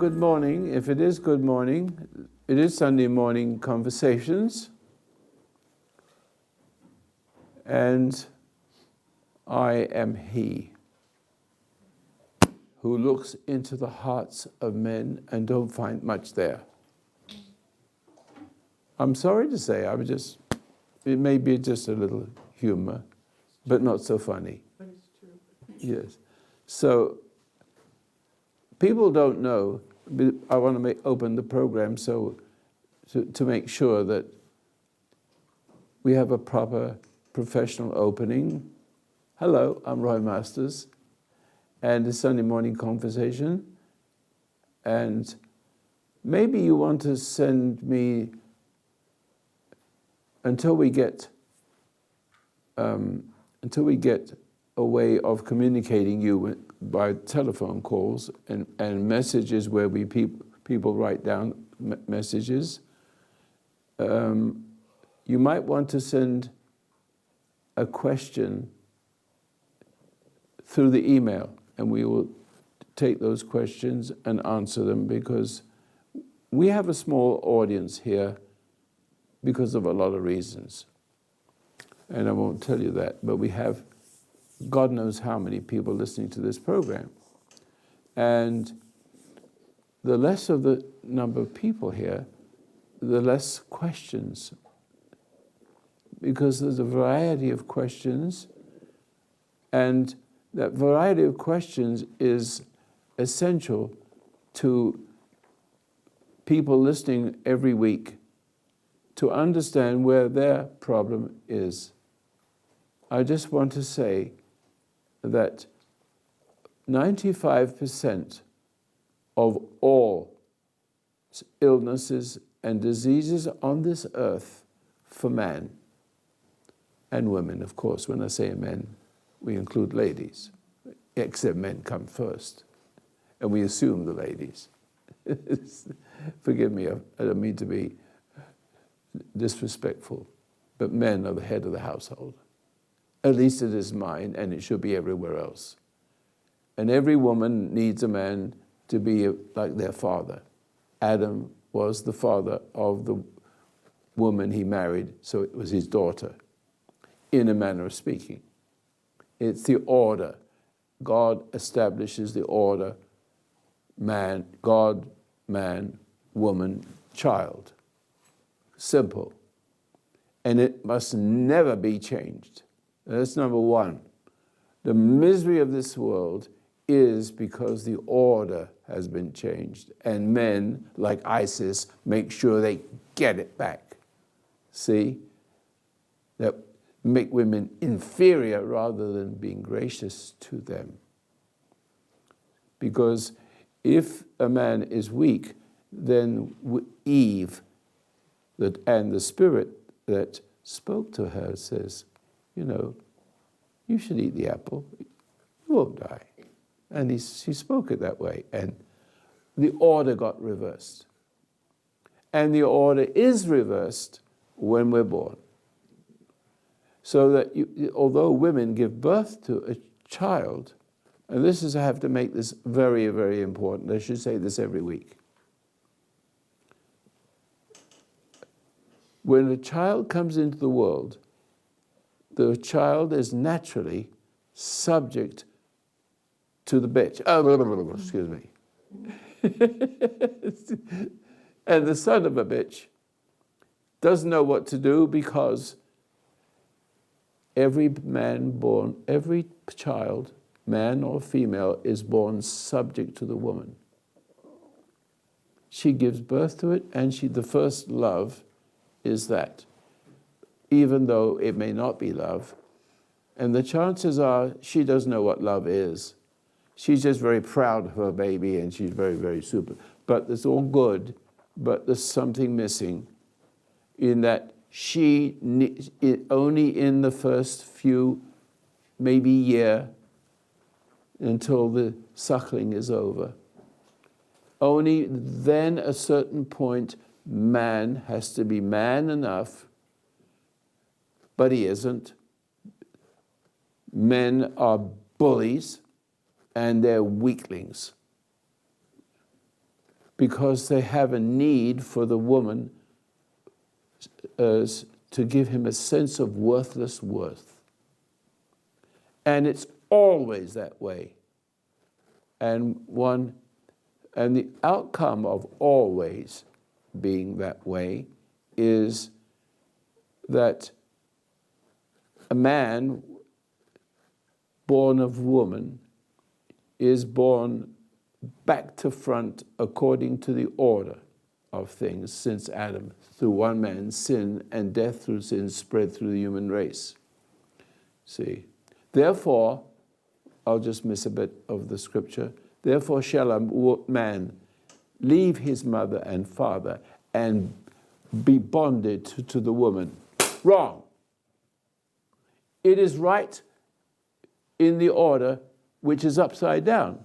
good morning. If it is good morning, it is Sunday morning conversations. And I am He who looks into the hearts of men and don't find much there. I'm sorry to say, it may be just a little humor, but not so funny. But it's true. Yes. So, people don't know, I want to open the program to make sure that we have a proper professional opening. Hello, I'm Roy Masters, and it's Sunday morning conversation. And maybe you want to send me, until we get a way of communicating you by telephone calls and messages where people write down messages. You might want to send a question through the email, and we will take those questions and answer them, because we have a small audience here because of a lot of reasons. And I won't tell you that, but we have God knows how many people listening to this program. And the less of the number of people here, the less questions, because there's a variety of questions, and that variety of questions is essential to people listening every week to understand where their problem is. I just want to say that 95% of all illnesses and diseases on this earth for man and women, of course, when I say men, we include ladies, except men come first, and we assume the ladies. Forgive me, I don't mean to be disrespectful, but men are the head of the household. At least it is mine, and it should be everywhere else. And every woman needs a man to be like their father. Adam was the father of the woman he married, so it was his daughter, in a manner of speaking. It's the order. God establishes the order: man, God, man, woman, child. Simple. And it must never be changed. That's number one. The misery of this world is because the order has been changed, and men, like ISIS, make sure they get it back. See? That make women inferior rather than being gracious to them. Because if a man is weak, then Eve, and the spirit that spoke to her says, you should eat the apple, you won't die. And she spoke it that way, and the order got reversed. And the order is reversed when we're born. So that although women give birth to a child, and I have to make this very, very important, I should say this every week. When a child comes into the world, the child is naturally subject to the bitch. Excuse me. And the son of a bitch doesn't know what to do, because every child, man or female, is born subject to the woman. She gives birth to it, and the first love is that, even though it may not be love. And the chances are she doesn't know what love is. She's just very proud of her baby, and she's very, very super. But it's all good, but there's something missing in that only in the first few, maybe year, until the suckling is over. Only then, at a certain point, man has to be man enough, but he isn't. Men are bullies, and they're weaklings. because they have a need for the woman to give him a sense of worthless worth. And it's always that way. And the outcome of always being that way is that a man born of woman is born back to front according to the order of things since Adam. Through one man's sin, and death through sin spread through the human race. See? Therefore, I'll just miss a bit of the scripture. Therefore shall a man leave his mother and father and be bonded to the woman. Wrong. It is right in the order which is upside down.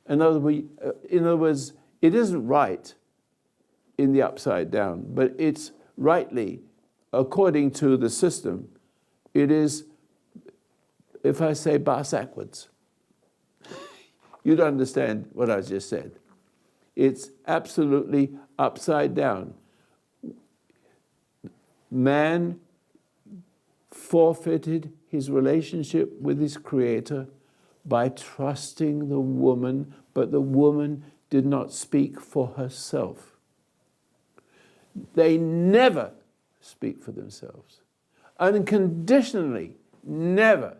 In other words, it isn't right in the upside down, but it's rightly, according to the system, it is, if I say backwards, you'd understand what I just said. It's absolutely upside down. Man forfeited his relationship with his Creator by trusting the woman, but the woman did not speak for herself. They never speak for themselves. Unconditionally, never.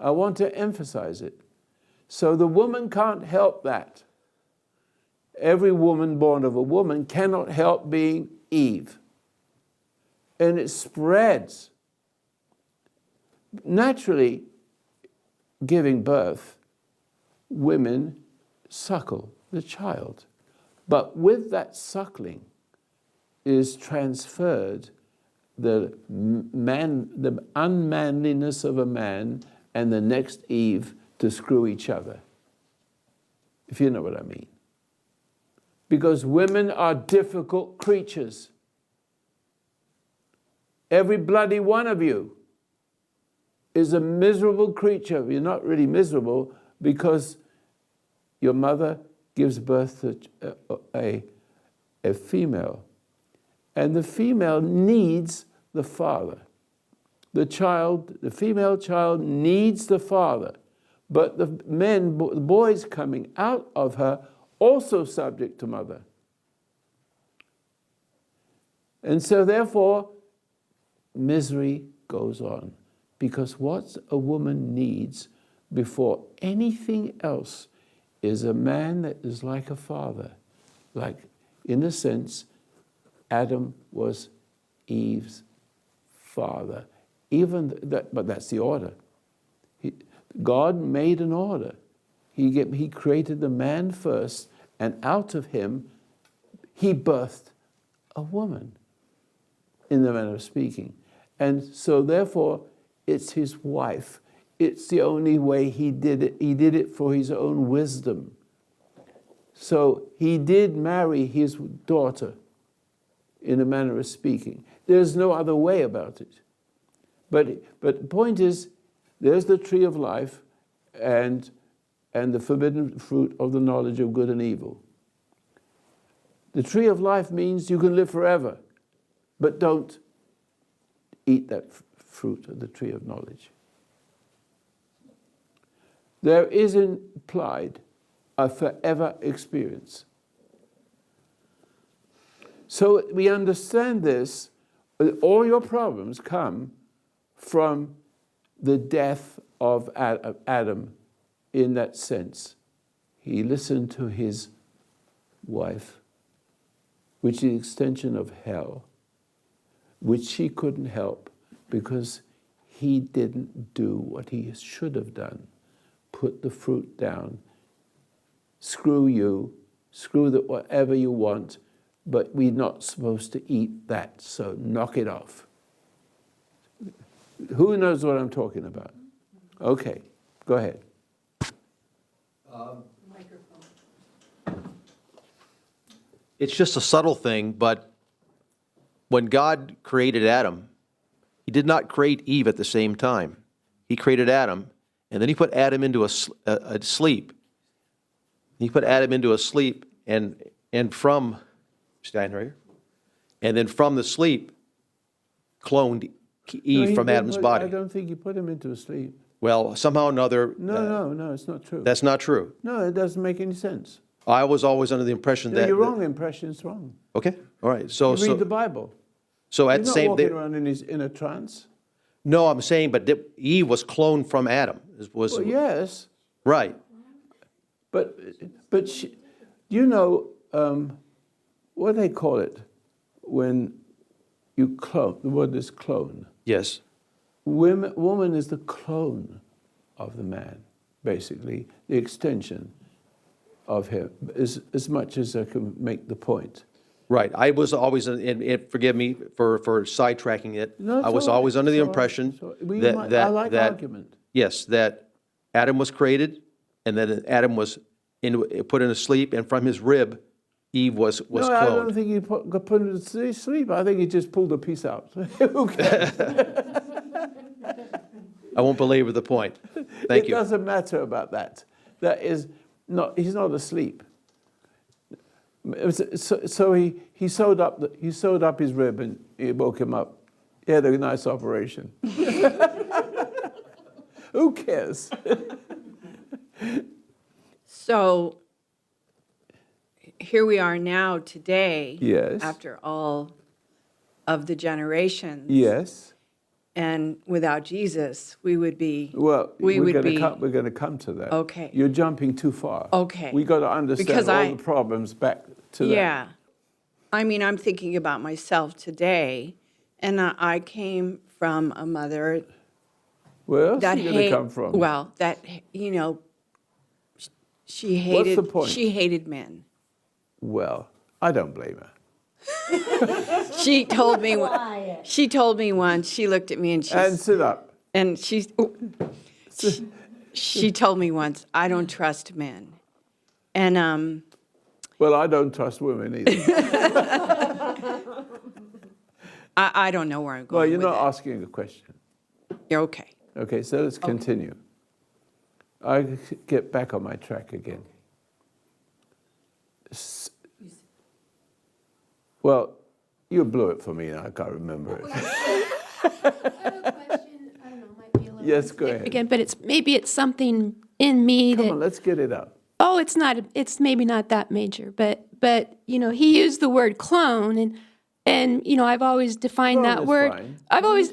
I want to emphasize it. So the woman can't help that. Every woman born of a woman cannot help being Eve. And it spreads. Naturally, giving birth, women suckle the child. But with that suckling is transferred the unmanliness of a man and the next Eve to screw each other, if you know what I mean. Because women are difficult creatures. Every bloody one of you is a miserable creature. You're not really miserable because your mother gives birth to a female. And the female needs the father. The female child needs the father. But the boys coming out of her, also subject to mother. And so therefore, misery goes on. Because what a woman needs before anything else is a man that is like a father. Like, in a sense, Adam was Eve's father. But that's the order. God made an order. He created the man first, and out of him, he birthed a woman, in the manner of speaking. And so therefore, it's his wife. It's the only way he did it. He did it for his own wisdom. So he did marry his daughter, in a manner of speaking. There's no other way about it. But the point is, there's the tree of life and the forbidden fruit of the knowledge of good and evil. The tree of life means you can live forever, but don't eat that fruit of the tree of knowledge. There is implied a forever experience. So we understand this. All your problems come from the death of Adam in that sense. He listened to his wife, which is the extension of hell, which she couldn't help because he didn't do what he should have done. Put the fruit down. Screw you. Screw whatever you want, but we're not supposed to eat that, so knock it off. Who knows what I'm talking about? Okay, go ahead. Microphone. It's just a subtle thing, but when God created Adam, he did not create Eve at the same time. He created Adam, and then he put Adam into a sleep. He put Adam into a sleep, and and from, stand right here, and then from the sleep, cloned No, Eve he from didn't Adam's I body. don't think he put him into a sleep. Well, somehow or another, No, it's not true. that's not true. No, it doesn't make any sense. I was always under the impression No, that. you're wrong. Impression's wrong. Okay, all right. So, You read the Bible. so at You're the not same, walking around in a trance. no, I'm saying, but Eve was cloned from Adam. Was Well, yes, right. but you know what do they call it when you clone? The word is clone. Yes. Woman is the clone of the man, basically, the extension of him, as much as I can make the point. Right. I was always, and forgive me for sidetracking it. No, it's I was all right. always under the It's all right. impression It's all right. I like argument. Yes, that Adam was created, and then Adam was put in a sleep, and from his rib, Eve was No, cloned. I don't think he got put into sleep. I think he just pulled a piece out. Who cares? I won't belabor the point. Thank It you. doesn't matter about that. That is not. He's not asleep. So he sewed up his rib and he woke him up. He had a nice operation. Who cares? So here we are now today. Yes. After all of the generations. Yes. And without Jesus, we would be. Well, we we're would be. we're going to come to that. Okay. You're jumping too far. Okay. We got to understand Because all the problems back to that. Yeah. I mean, I'm thinking about myself today, and I came from a mother Where else that are you going to come from? Well, that she hated. What's the point? She hated men. Well, I don't blame her. She told me. She told me once. She looked at me and And sit up. she told me once, I don't trust men, and Well, I don't trust women either. I don't know where I'm going. Well, you're with not it. asking a question. You're okay. Okay, so let's continue. I get back on my track again. Well, you blew it for me, and I can't remember it. I have a question. I don't know, might be a little Yes, go ahead. again, but maybe it's something in me Come that on, let's get it out. oh, it's maybe not that major, but he used the word clone and I've always defined Clone that is word. fine. I've always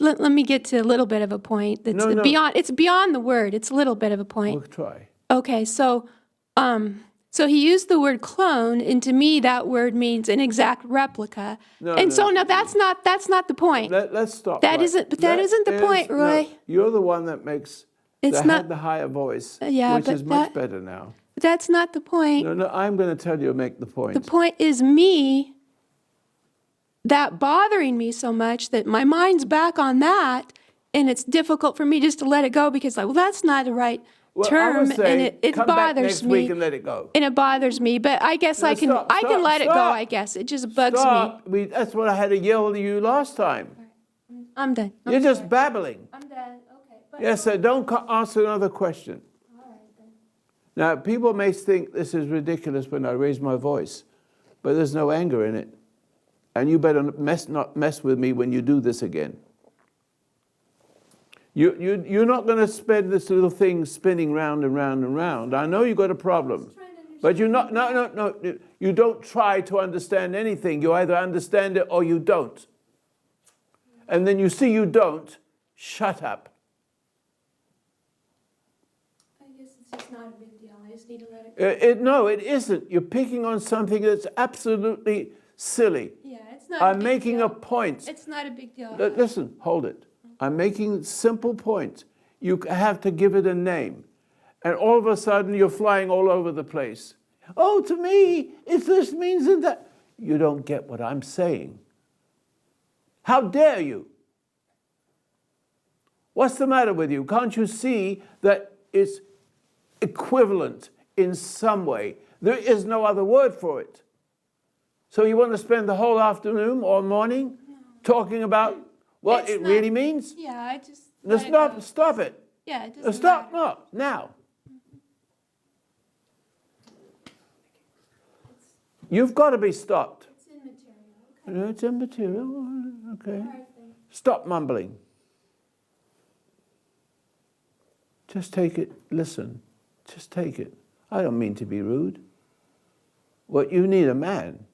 let me get to a little bit of a point that's No. beyond. It's beyond the word. It's a little bit of a point. We'll try. Okay, so he used the word clone, and to me that word means an exact replica. So that's not the point. Let's stop. That right. isn't- but that isn't the point, Roy. No, you're the one that makes It's had not- the higher voice, Yeah, which but is much that- better now. That's not the point. No, I'm going to tell you, make the point. The point is me that bothering me so much that my mind's back on that, and it's difficult for me just to let it go because that's not the right Well, I term, would say, and it come back bothers next me. week and let it go. And it bothers me, but I guess No, I can stop, let it go. stop. I guess it just bugs me. Stop. That's what I had to yell to you last time. I'm done. You're just babbling. I'm done. Okay. But Yes, so don't ask another question. Now, people may think this is ridiculous when I raise my voice, but there's no anger in it. And you better not mess with me when you do this again. You're not going to spend this little thing spinning round and round and round. I know you've got a problem. But you're not, no. You don't try to understand anything. You either understand it or you don't. And then you see you don't, shut up. I guess it's just not a big deal. I just need to let it go. No, it isn't. You're picking on something that's absolutely silly. Yeah, it's not. I'm making a point. It's not a big deal. Listen, hold it. I'm making a simple point. You have to give it a name. And all of a sudden, you're flying all over the place. Oh, to me, if this means that. You don't get what I'm saying. How dare you? What's the matter with you? Can't you see that it's equivalent in some way? There is no other word for it. So you want to spend the whole afternoon or morning talking about what it really means? Yeah, I just. No, let it go. stop it. Yeah, it No, doesn't stop, matter. no, now. You've got to be stopped. It's in material. It's in material. Okay. Stop mumbling. Just take it. Listen. Just take it. I don't mean to be rude. What you need a man.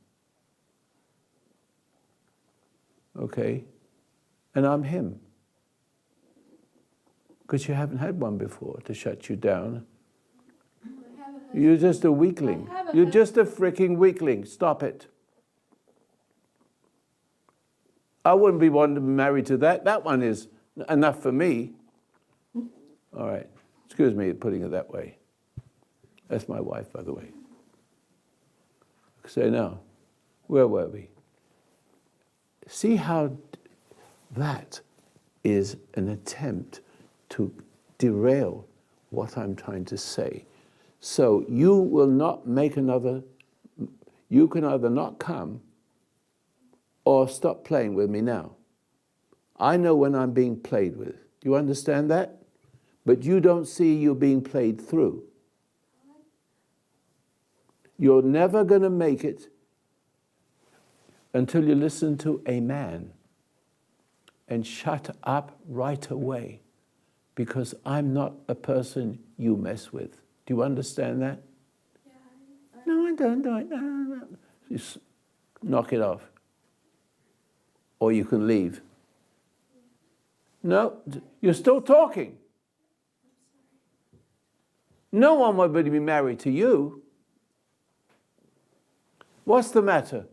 Okay? And I'm him. Because you haven't had one before to shut you down. You're just a weakling. You're just a freaking weakling. Stop it. I wouldn't be wanting to be married to that. That one is enough for me. All right. Excuse me putting it that way. That's my wife, by the way. So now, where were we? See how that is an attempt to derail what I'm trying to say. So you will not make another, you can either not come or stop playing with me now. I know when I'm being played with. Do you understand that? But you don't see you being played through. You're never going to make it until you listen to a man and shut up right away, because I'm not a person you mess with. Do you understand that? Yeah. No, I don't do it. No. Just knock it off. Or you can leave. No, you're still talking. No one would be married to you. What's the matter?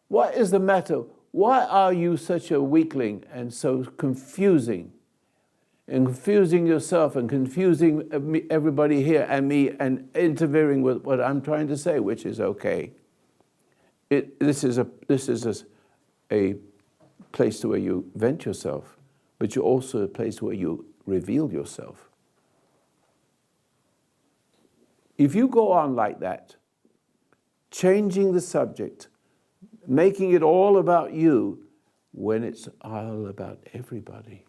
What is the matter? Why are you such a weakling and so confusing? And confusing yourself and confusing everybody here and me and interfering with what I'm trying to say, which is okay. This is a place where you vent yourself, but you're also a place where you reveal yourself. If you go on like that, changing the subject, making it all about you, when it's all about everybody.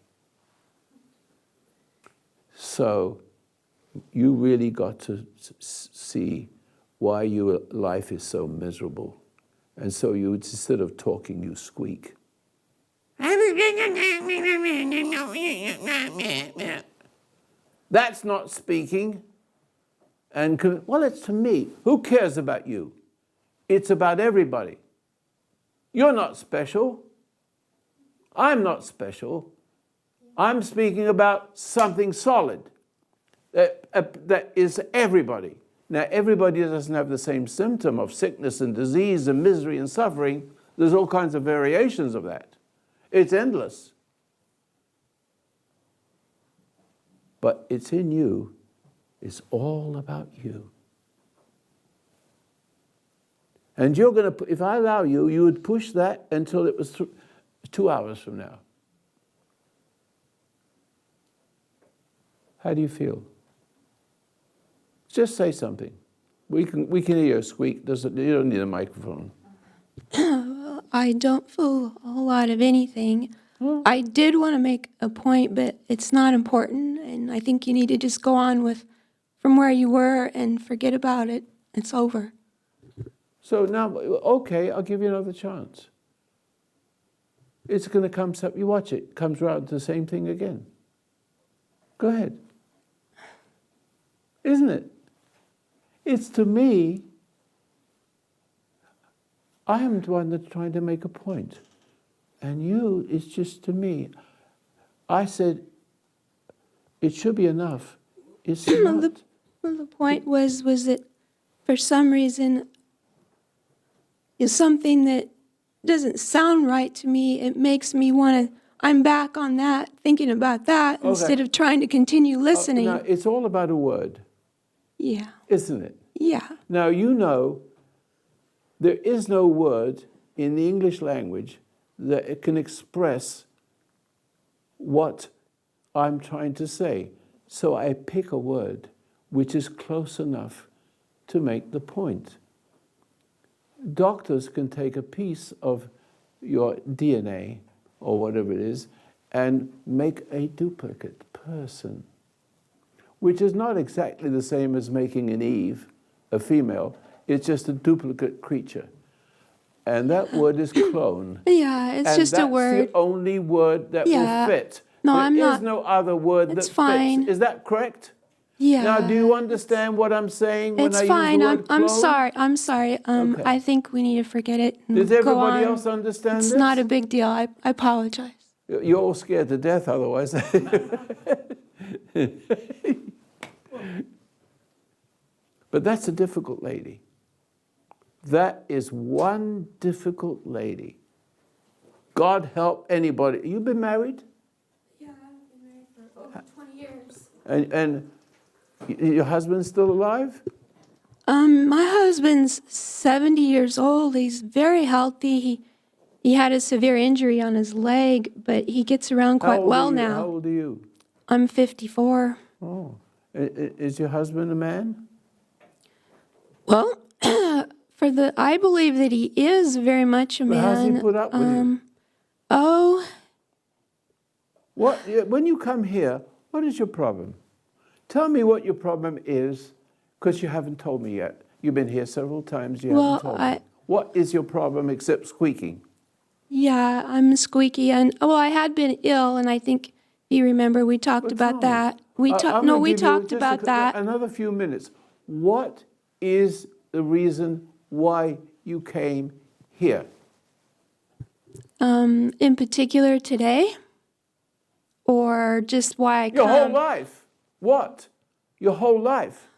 So you really got to see why your life is so miserable. And so you, instead of talking, you squeak. That's not speaking. And well, it's to me. Who cares about you? It's about everybody. You're not special. I'm not special. I'm speaking about something solid that is everybody. Now, everybody doesn't have the same symptom of sickness and disease and misery and suffering. There's all kinds of variations of that. It's endless. But it's in you. It's all about you. And you're going to, if I allow you, you would push that until it was 2 hours from now. How do you feel? Just say something. We can hear your squeak. You don't need a microphone. Well, I don't feel a whole lot of anything. I did want to make a point, but it's not important, and I think you need to just go on with from where you were and forget about it. It's over. So now, okay, I'll give you another chance. It's going to come, you watch it, comes around to the same thing again. Go ahead. Isn't it? It's to me, I am the one that's trying to make a point. And you, it's just to me. I said, it should be enough. It's not. The point was that for some reason, is something that doesn't sound right to me. It makes me want to, I'm back on that, thinking about that, Okay. instead of trying to continue listening. Now, it's all about a word. Yeah. Isn't it? Yeah. Now, you know, there is no word in the English language that it can express what I'm trying to say. So I pick a word which is close enough to make the point. Doctors can take a piece of your DNA or whatever it is and make a duplicate person, which is not exactly the same as making an Eve, a female, It's just a duplicate creature. And that word is clone. Yeah, it's And just a that's word. the only word that Yeah. will fit. No, There I'm is not. no other word It's that fine. fits. Is that correct? Yeah. Now, do you understand what I'm saying when It's I use fine. the word I'm clone? sorry. I'm sorry. Okay. I think we need to forget it and Does go everybody on. else understand It's this? not a big deal. I apologize. You're all scared to death otherwise. But that's a difficult lady. That is one difficult lady. God help anybody. You've been married? Yeah, I've been married for over 20 years. And your husband's still alive? My husband's 70 years old. He's very healthy. He had a severe injury on his leg, but he gets around How quite old well are you? now. How old are you? I'm 54. Oh. Is your husband a man? Well, I believe that he is very much a Well, man. how's he put up with you? Oh, When you come here, what is your problem? Tell me what your problem is, because you haven't told me yet. You've been here several times, you haven't told me. What is your problem except squeaking? yeah, I'm squeaky. And well, I had been ill, and I think you remember we talked Well, about tell me. that. I'm No, gonna we give you talked just about that. another few minutes. What is the reason why you came here? In particular today, or just why I Your whole come. life. What? Your whole life.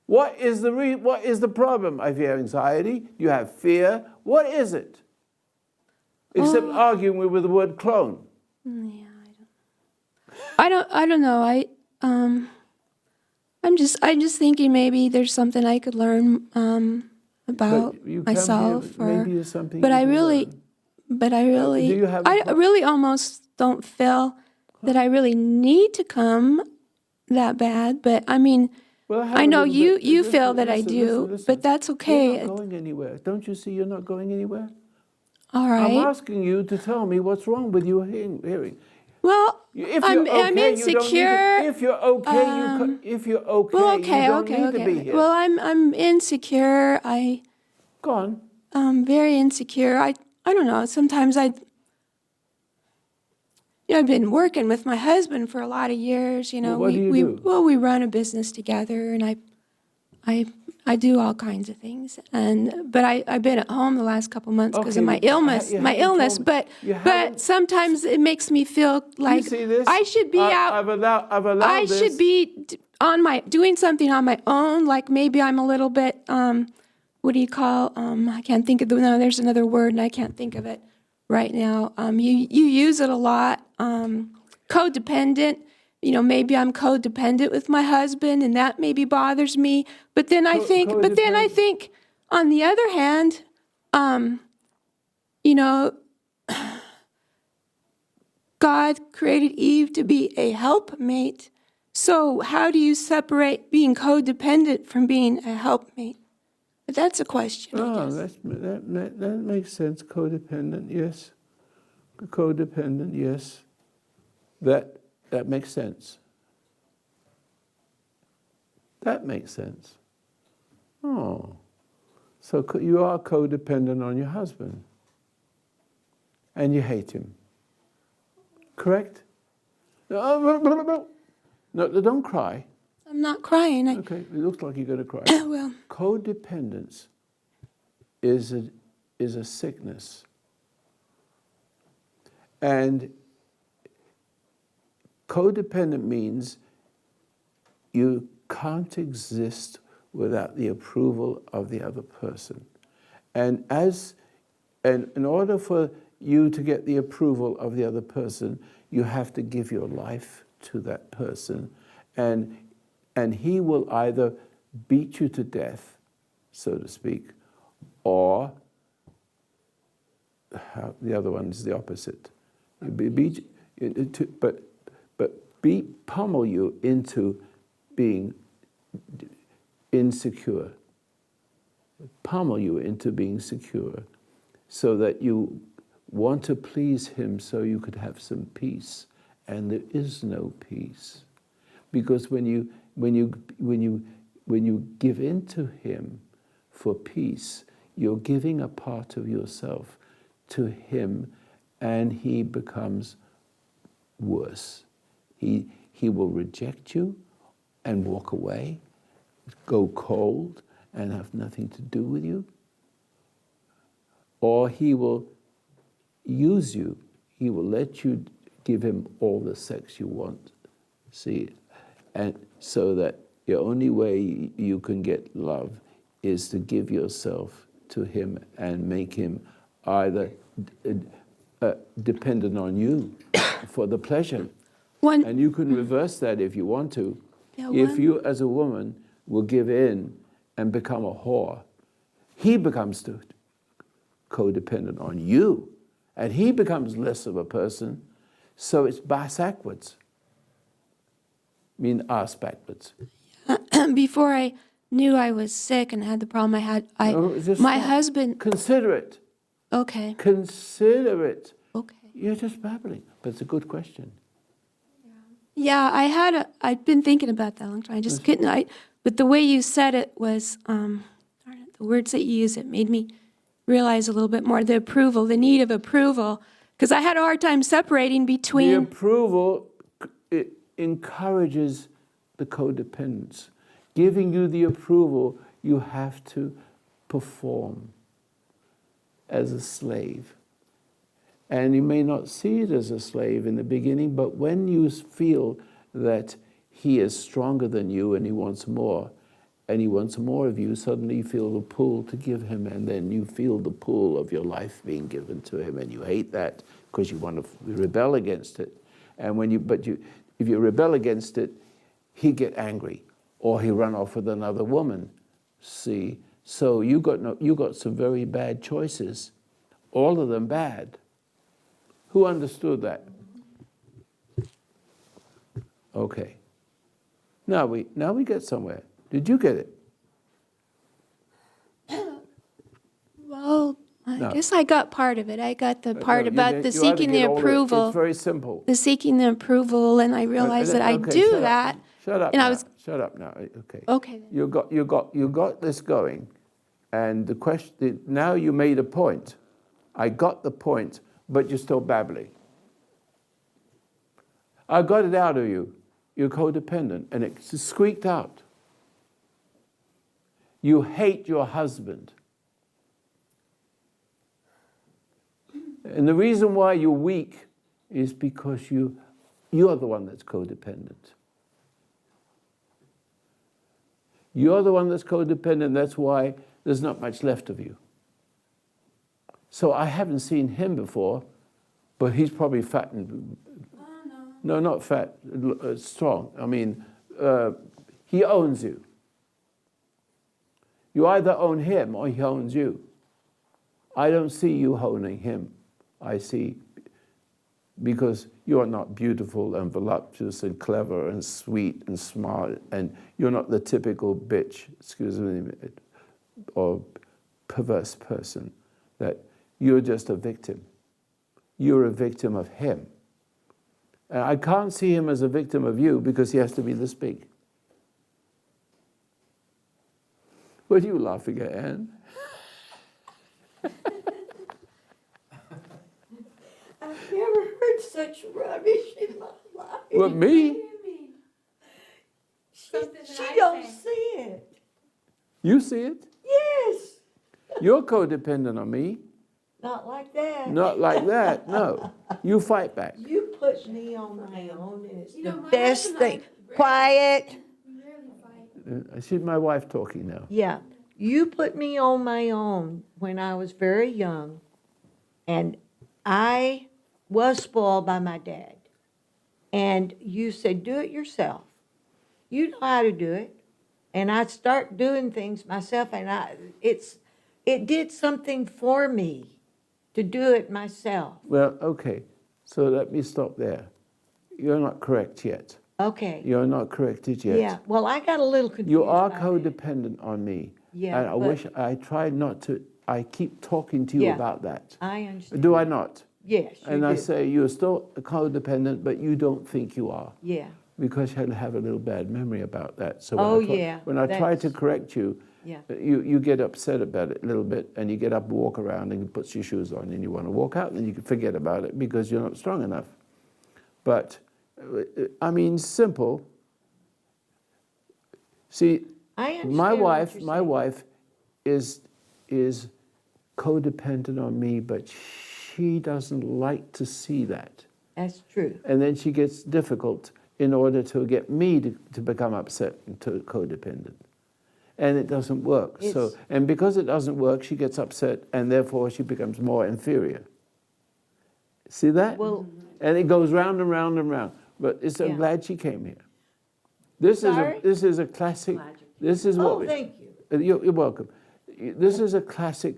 What is the problem? Have you have anxiety? You have fear? What is it? Except arguing with the word clone. Yeah, I don't know. I'm just thinking maybe there's something I could learn about But you come myself, here, maybe there's something but you I can really, learn. but I really, do you have a I really almost don't feel that I really need to come that bad. But I mean, Well, have I a know little you bit. you Listen, feel that I listen, do, listen. but that's okay. You're not going anywhere. Don't you see you're not going anywhere? All I'm right. asking you to tell me what's wrong with your hearing. Well, If I'm you're okay, you don't need insecure. to. If you're okay, if you're okay, Well, you okay, don't okay, need to be okay. here. Well, I'm insecure. Go on. I'm very insecure. I don't know. Sometimes I've been working with my husband for a lot of years. You know, Well, what do you do? we run a business together, and I do all kinds of things. But I've been at home the last couple months because of Okay, my illness. you My haven't illness, told me. You but haven't- sometimes it makes me feel like You see this? I should be out. I've allowed I this. should be doing something on my own. Like maybe I'm a little bit what do you call? I can't think of no. There's another word, and I can't think of it right now. You use it a lot. Codependent. You know, maybe I'm codependent with my husband, and that maybe bothers me. But then I think, on the other hand, you know, God created Eve to be a helpmate. So how do you separate being codependent from being a helpmate? But that's a question, I Oh, guess. that makes sense. Codependent, yes. Codependent, yes. That makes sense. That makes sense. Oh, so you are codependent on your husband, and you hate him. Correct? No, don't cry. I'm not crying. Okay, it looks like you're going to cry. Well, Codependence is a sickness. And codependent means you can't exist without the approval of the other person. And in order for you to get the approval of the other person, you have to give your life to that person. And he will either beat you to death, so to speak, or the other one is the opposite. Pummel you into being insecure. Pummel you into being secure, so that you want to please him so you could have some peace, and there is no peace, because when you when you give in to him for peace, you're giving a part of yourself to him, and he becomes worse. He will reject you and walk away, go cold, and have nothing to do with you. Or he will use you. He will let you give him all the sex you want. See, and so that the only way you can get love is to give yourself to him and make him either dependent on you for the pleasure. And you can reverse that if you want to. If you, as a woman, will give in and become a whore, he becomes codependent on you, and he becomes less of a person, so it's backwards. I mean, ass backwards. Before I knew I was sick and had the problem I had, my husband... Consider it. Okay. Consider it. Okay. You're just babbling, but it's a good question. Yeah, I'd been thinking about that a long time. I just couldn't, but the way you said it was, the words that you used, it made me realize a little bit more the approval, the need of approval, because I had a hard time separating between... The approval, it encourages the codependence. Giving you the approval, you have to perform as a slave. And you may not see it as a slave in the beginning, but when you feel that he is stronger than you and he wants more of you, suddenly you feel the pull to give him, and then you feel the pull of your life being given to him, and you hate that because you want to rebel against it. And if you rebel against it, he get angry, or he run off with another woman. See, so you got some very bad choices, all of them bad. Who understood that? Okay. Now we get somewhere. Did you get it? Well, I guess I got part of it. I got the part No, about the seeking the approval. It's very simple. The seeking the approval, and I realized that I do that. Shut up. And Shut up now. Okay. Okay. You got this going, and the question. Now you made a point. I got the point, but you're still babbling. I got it out of you. You're codependent, and it squeaked out. You hate your husband. And the reason why you're weak is because you're the one that's codependent. You're the one that's codependent. That's why there's not much left of you. So I haven't seen him before, but he's probably fat and... No, not fat, strong. I mean, he owns you. You either own him or he owns you. I don't see you owning him. I see, because you're not beautiful and voluptuous and clever and sweet and smart, and you're not the typical bitch, excuse me, or perverse person, that you're just a victim. You're a victim of him. And I can't see him as a victim of you because he has to be this big. What are you laughing at, Anne? I've never heard such rubbish in my life. What, me? She don't see it. You see it? Yes. You're codependent on me. Not like that. Not like that, no. You fight back. You put me on my own, and it's the best thing. Quiet. She's my wife talking now. Yeah. You put me on my own when I was very young, and I was spoiled by my dad. And you said, do it yourself. You know how to do it. And I start doing things myself, and it did something for me to do it myself. Well, okay, so let me stop there. You're not correct yet. Okay. You're not corrected yet. Yeah, well, I got a little confused. You are by codependent on me. Yeah, And I but- wish I tried not to, I keep talking to you Yeah, about that. I understand. Do I not? Yes, you And I do. say you're still codependent, but you don't think you are. Yeah. because she'll have a little bad memory about that. So Oh, when yeah, when I try to that's- correct you, Yeah. you get upset about it a little bit, and you get up and walk around and you put your shoes on and you want to walk out, and then you can forget about it because you're not strong enough. But, I mean, simple. See, I understand my what wife, you're my saying. wife is codependent on me, but she doesn't like to see that. That's true. And then she gets difficult in order to get me to become upset and to codependent. And it doesn't work. So, It's- and because it doesn't work, she gets upset, and therefore she becomes more inferior. See that? Well- and it goes round and round and round. But I'm Yeah. glad she came here. This Sorry? this is a classic. This is what. Oh, thank you. You're welcome. This is a classic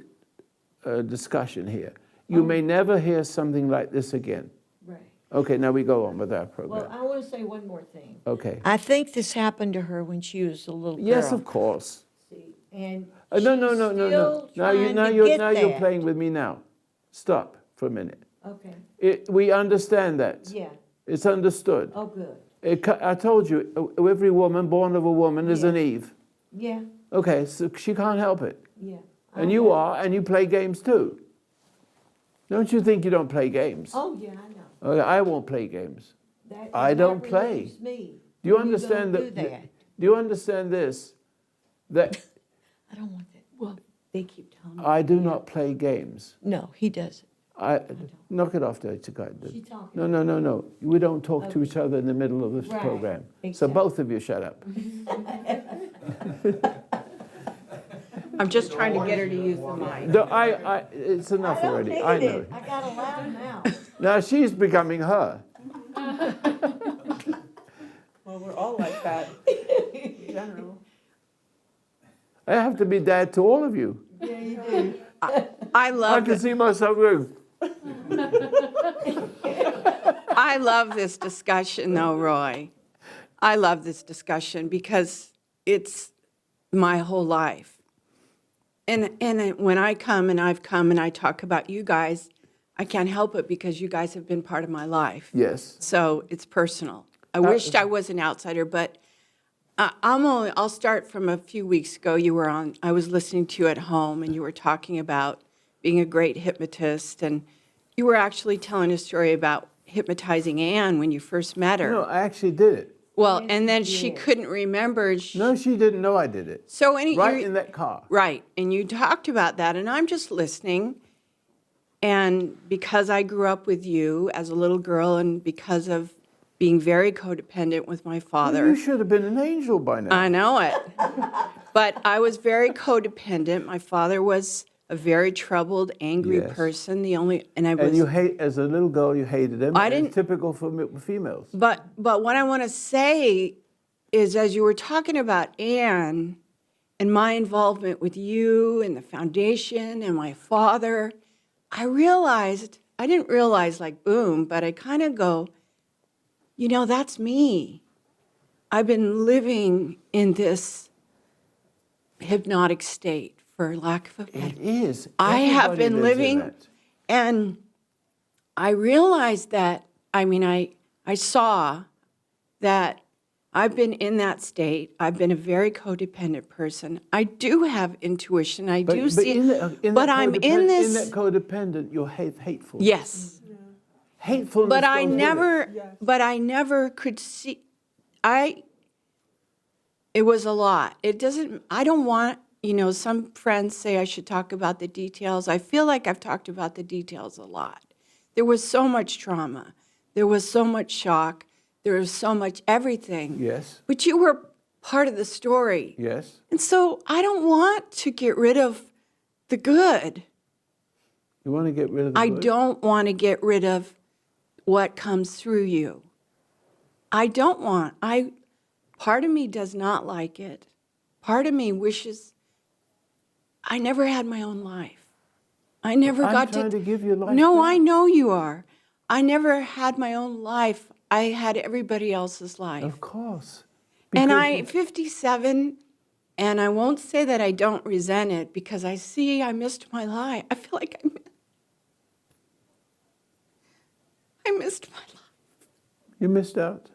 discussion here. You may never hear something like this again. Right. Okay, now we go on with our Well, program. I want to say one more thing. Okay. I think this happened to her when she was a little girl. Yes, of course. See, and No, she's no, no, no, no. still Now you, trying now to you're, get now you're that. playing with me now. Stop for a minute. Okay, We understand that. yeah. It's understood. Oh, good. I told you, every woman born of a woman is an Yeah. Eve. Yeah, Okay, so she can't help it. yeah. And you are, and you play games too. Don't you think you don't play games? Oh, yeah, I know. Okay, I won't play games. That- I and don't that play. relieves me. Do you when understand don't that? do that? Do you understand this? That I don't want that. Well, they keep telling me. I do not play games. No, he does. Knock it off there, guy. She's talking. No, no, no, no. We don't talk to each other in the middle of this Right, program. So exactly. both of you shut up. I'm just trying to get her to use the mic. No, it's enough I don't already. need I know. it. I got a loud mouth. Now she's becoming her. Well, we're all like that in general. I have to be dad to all of you. Yeah, you do. I I love can see myself going, I love this discussion, though, Roy. I love this discussion because it's my whole life. And when I come and I've come and I talk about you guys, I can't help it because you guys have been part of my life. yes. So it's personal. I wished I was an outsider, but I'll start from a few weeks ago. I was listening to you at home, and you were talking about being a great hypnotist, and you were actually telling a story about hypnotizing Anne when you first met her. No, I actually did it. Well, Yes, and you then she did. couldn't remember. and she- No, she didn't know I did it. So Right in that car. Right, and you talked about that, and I'm just listening. And because I grew up with you as a little girl, and because of being very codependent with my father, You should have been an angel by now. I know it. But I was very codependent. My father was a very troubled, angry Yes. person. And I was. And you hate, as a little girl, you hated him. I and it's didn't- typical for females. But what I want to say is, as you were talking about Anne and my involvement with you and the foundation and my father, I didn't realize like boom, but I kind of go, that's me. I've been living in this hypnotic state, for lack of a better. It is. I have Everybody been lives in living, it. and I realized that, I saw that I've been in that state. I've been a very codependent person. I do have intuition. I do see, but I'm in In that this, codependent, you're hateful. yes. Hatefulness But I goes with it. never could see, it was a lot. I don't want, some friends say I should talk about the details. I feel like I've talked about the details a lot. There was so much trauma. There was so much shock. There was so much everything. Yes, But you were part of the story. yes. And so I don't want to get rid of the good. You want to get rid of the I good? don't want to get rid of what comes through you. Part of me does not like it. Part of me wishes I never had my own life. I never I'm got trying to give you life No, back. I know you are. I never had my own life. I had everybody else's life. Of course. And Because I'm 57, and I won't say that I don't resent it because I see I missed my life. I feel like I missed my life. you missed out.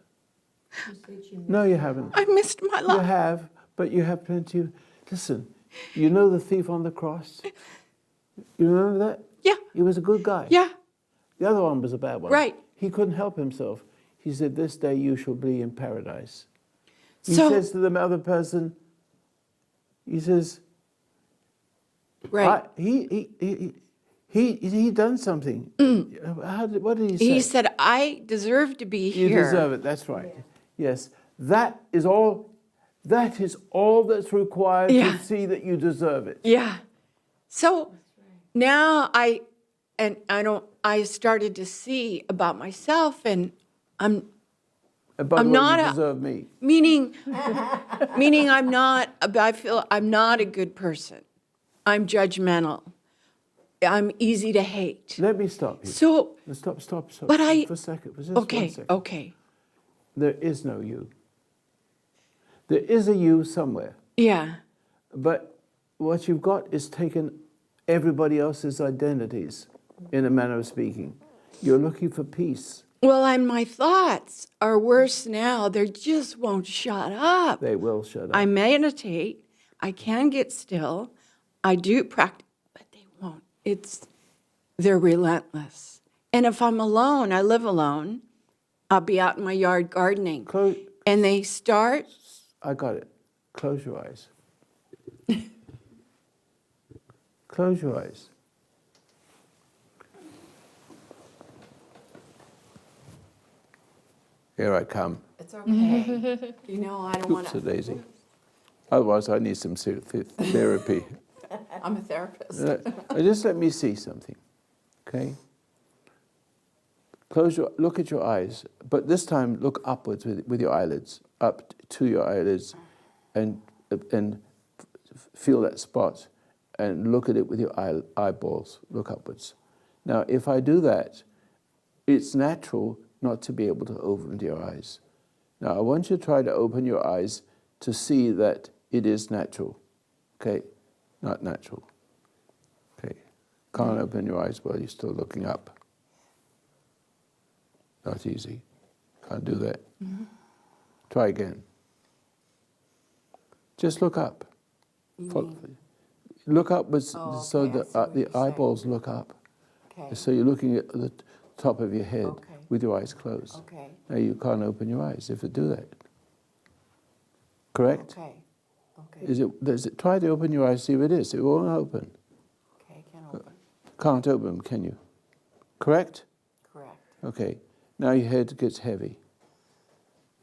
No, you haven't. I missed my You life. have, but you have plenty of... Listen, you know the thief on the cross? You remember that? Yeah. He was a good guy. Yeah. The other one was a bad one. Right. He couldn't help himself. He said, this day you shall be in paradise. He So- says to the other person, he says, Right. he done something. What did he say? He said, I deserve to be You here. deserve it, that's right. Yes, that is all that's required Yeah. to see that you deserve it. Yeah. So now I started to see about myself, and And by I'm the way, not you a- deserve me. meaning I feel I'm not a good person. I'm judgmental. I'm easy to hate. Let me stop you. So, Stop but I- for a second. For just okay, 1 second. okay. There is no you. There is a you somewhere. Yeah. But what you've got is taken everybody else's identities, in a manner of speaking. You're looking for peace. Well, and my thoughts are worse now. They just won't shut up. They will shut up. I meditate. I can get still. I do practice, but they won't. They're relentless. And if I'm alone, I live alone, I'll be out in my yard gardening. And they start, I got it. Close your eyes. Close your eyes. Here I come. it's okay. You know, I don't want Oops, to. Daisy. Otherwise, I need some therapy. I'm a therapist. Just let me see something, okay? Look at your eyes, but this time look upwards with your eyelids, up to your eyelids, and feel that spot, and look at it with your eyeballs. Look upwards. Now, if I do that, it's natural not to be able to open your eyes. Now, I want you to try to open your eyes to see that it is natural, okay? Not natural. Okay. Can't open your eyes while you're still looking up. Not easy. Can't do that. Try again. Just look up. Look up so that the eyeballs look up. Okay. So you're looking at the top of your head Okay. with your eyes closed. Okay. Now you can't open your eyes if you do that. Correct? Okay. Okay. Does it try to open your eyes? See if it is. It won't open. Okay, can open. Can't open, can you? Correct? Correct. Okay. Now your head gets heavy.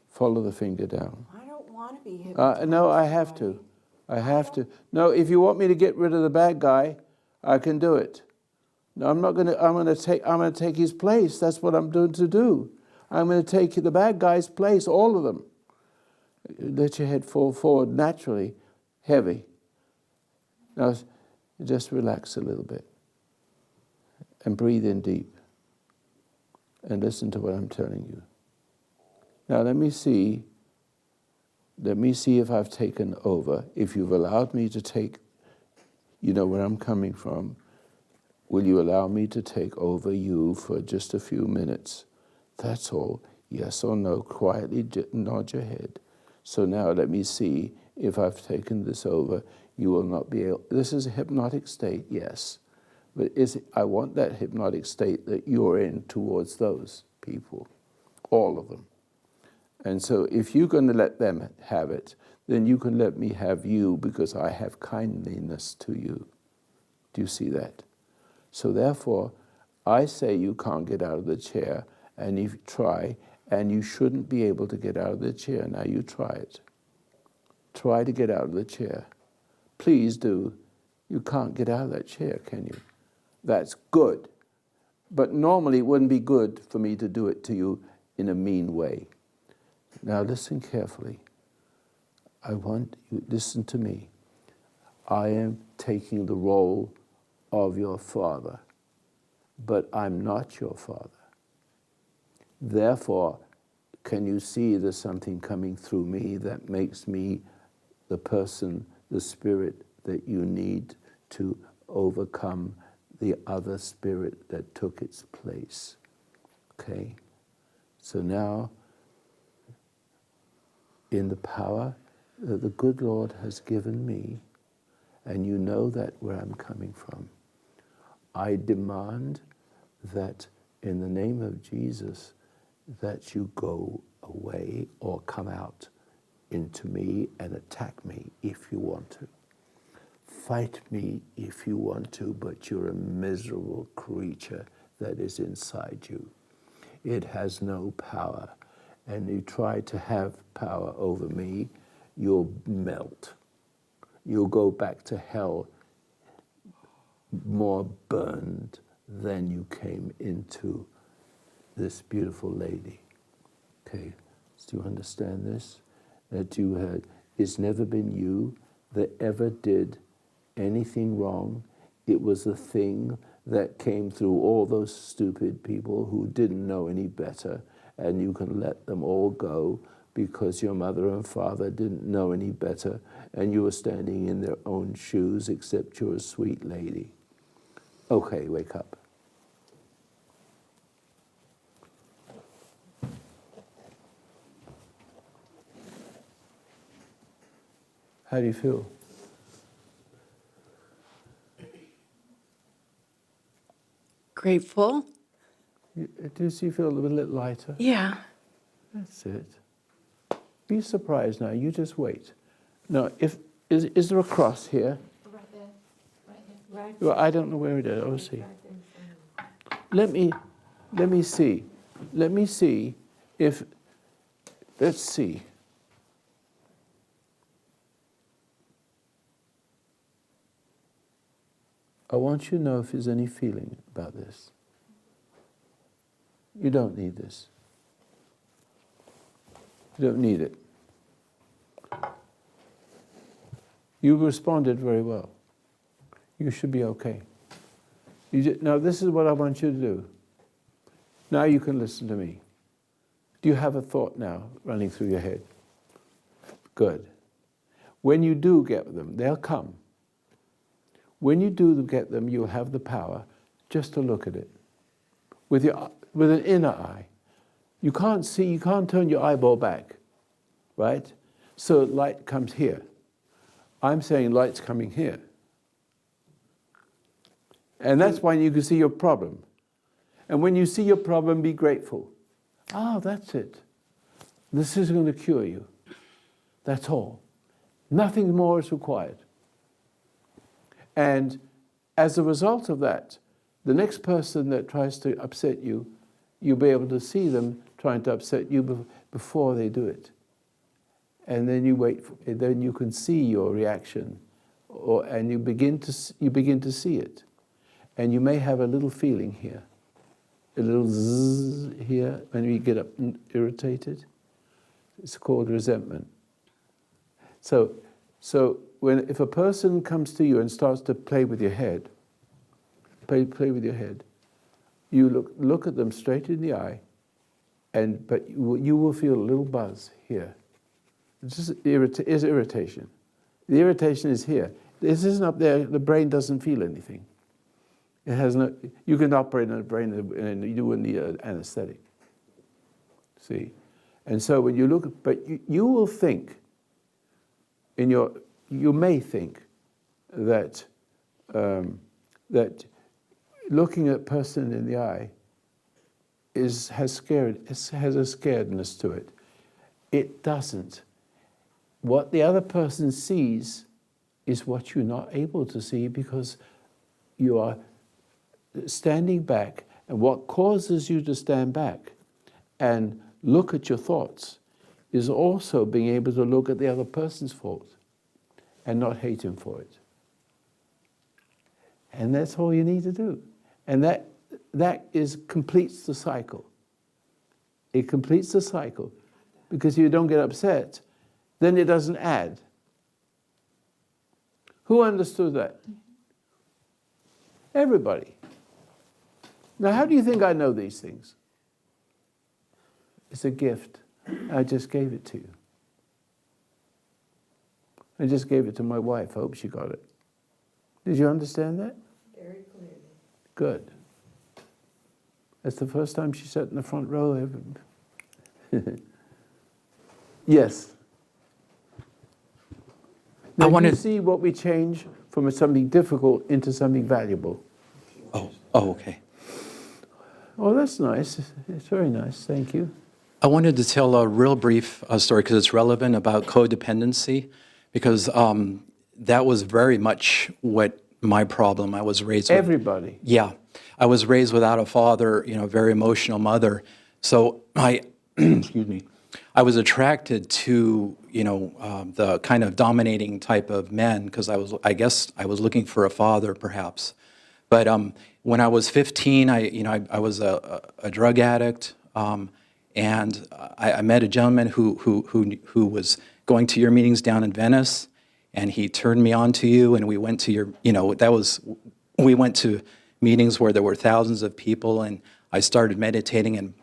Follow the finger down. I don't want to be hypnotized. No, I have to. I have to. No, if you want me to get rid of the bad guy, I can do it. No, I'm not going to. I'm going to take his place. That's what I'm doing to do. I'm going to take the bad guy's place, all of them. Let your head fall forward naturally, heavy. Now, just relax a little bit and breathe in deep and listen to what I'm telling you. Now, let me see if I've taken over. If you've allowed me to take, you know where I'm coming from, will you allow me to take over you for just a few minutes? That's all. Yes or no. Quietly nod your head. So now let me see if I've taken this over. You will not be able... This is a hypnotic state, yes. But I want that hypnotic state that you're in towards those people. All of them. And so if you're going to let them have it, then you can let me have you because I have kindliness to you. Do you see that? So therefore, I say you can't get out of the chair, and if you try, and you shouldn't be able to get out of the chair. Now you try it. Try to get out of the chair. Please do. You can't get out of that chair, can you? That's good. But normally it wouldn't be good for me to do it to you in a mean way. Now listen carefully. I want you to listen to me. I am taking the role of your father, but I'm not your father. Therefore, can you see there's something coming through me that makes me the person, the spirit that you need to overcome the other spirit that took its place? Okay? So now, in the power that the good Lord has given me, and you know that where I'm coming from, I demand that in the name of Jesus, that you go away or come out into me and attack me if you want to. Fight me if you want to, but you're a miserable creature that is inside you. It has no power. And you try to have power over me, you'll melt. You'll go back to hell more burned than you came into this beautiful lady. Okay, do you understand this? That you had, it's never been you that ever did anything wrong. It was a thing that came through all those stupid people who didn't know any better, and you can let them all go because your mother and father didn't know any better, and you were standing in their own shoes, except you're a sweet lady. Okay, wake up. How do you feel? Grateful. Do you feel a little bit lighter? Yeah. That's it. Be surprised now. You just wait. Now, is there a cross here? Right there. Right here. Well, I don't know where it is. I'll see. Let me see. Let me see if. Let's see. I want you to know if there's any feeling about this. You don't need this. You don't need it. You responded very well. You should be okay. Now, this is what I want you to do. Now you can listen to me. Do you have a thought now running through your head? Good. When you do get them, they'll come. When you do get them, you'll have the power just to look at it with an inner eye. You can't see, you can't turn your eyeball back, right? So light comes here. I'm saying light's coming here. And that's why you can see your problem. And when you see your problem, be grateful. Oh, that's it. This is going to cure you. That's all. Nothing more is required. And as a result of that, the next person that tries to upset you, you'll be able to see them trying to upset you before they do it. And then you wait, then you can see your reaction, and you begin to see it. And you may have a little feeling here, a little zzz here when you get up irritated. It's called resentment. So if a person comes to you and starts to play with your head, play with your head, you look at them straight in the eye, but you will feel a little buzz here. It's just irritation. The irritation is here. This isn't up there. The brain doesn't feel anything. It has no. You can operate on the brain, and you wouldn't need an anesthetic. See, and so when you look, but you will think. You may think that that looking at a person in the eye has a scaredness to it. It doesn't. What the other person sees is what you're not able to see because you are standing back. And what causes you to stand back and look at your thoughts is also being able to look at the other person's fault and not hate him for it. And that's all you need to do. And that completes the cycle. It completes the cycle because you don't get upset, then it doesn't add. Who understood that? Everybody. Now, how do you think I know these things? It's a gift. I just gave it to you. I just gave it to my wife. I hope she got it. Did you understand that? Very clearly. Good. That's the first time she sat in the front row ever. Yes. Now, you wanted. see what we change from something difficult into something valuable. Oh, okay. Oh, that's nice. It's very nice. Thank you. I wanted to tell a real brief story because it's relevant about codependency, because that was very much what my problem. I was raised with. Everybody. Yeah, I was raised without a father, very emotional mother. So I, excuse me, I was attracted to, the kind of dominating type of men because I guess I was looking for a father perhaps. But when I was 15, I was a drug addict, and I met a gentleman who was going to your meetings down in Venice, and he turned me on to you, and we went to we went to meetings where there were thousands of people, and I started meditating and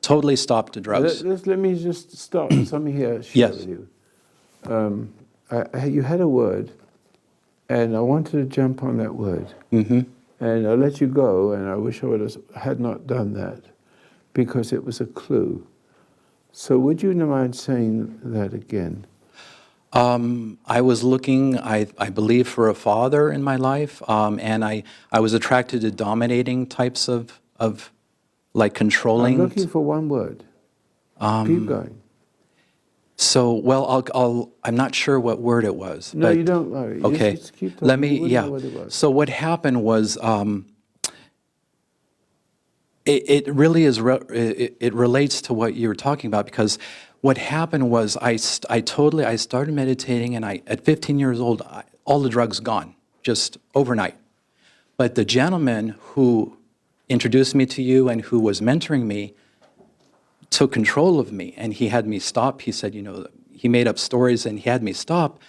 totally stopped the drugs. Let me just start with something here. Share Yes. with you. You had a word, and I wanted to jump on that word. Mm-hmm. And I let you go, and I wish I had not done that, because it was a clue. So would you mind saying that again? I was looking, I believe, for a father in my life, and I was attracted to dominating types of like controlling. I'm looking for one word. Keep going. So, well, I'm not sure what word it was. No, but, you don't worry. Okay, Just keep talking. let me, You wouldn't yeah. know what it was. So what happened was, it really is, it relates to what you were talking about, because what happened was I started meditating, and at 15 years old, all the drugs gone, just overnight. But the gentleman who introduced me to you and who was mentoring me took control of me, and he had me stop. He said, he made up stories, and he had me stop,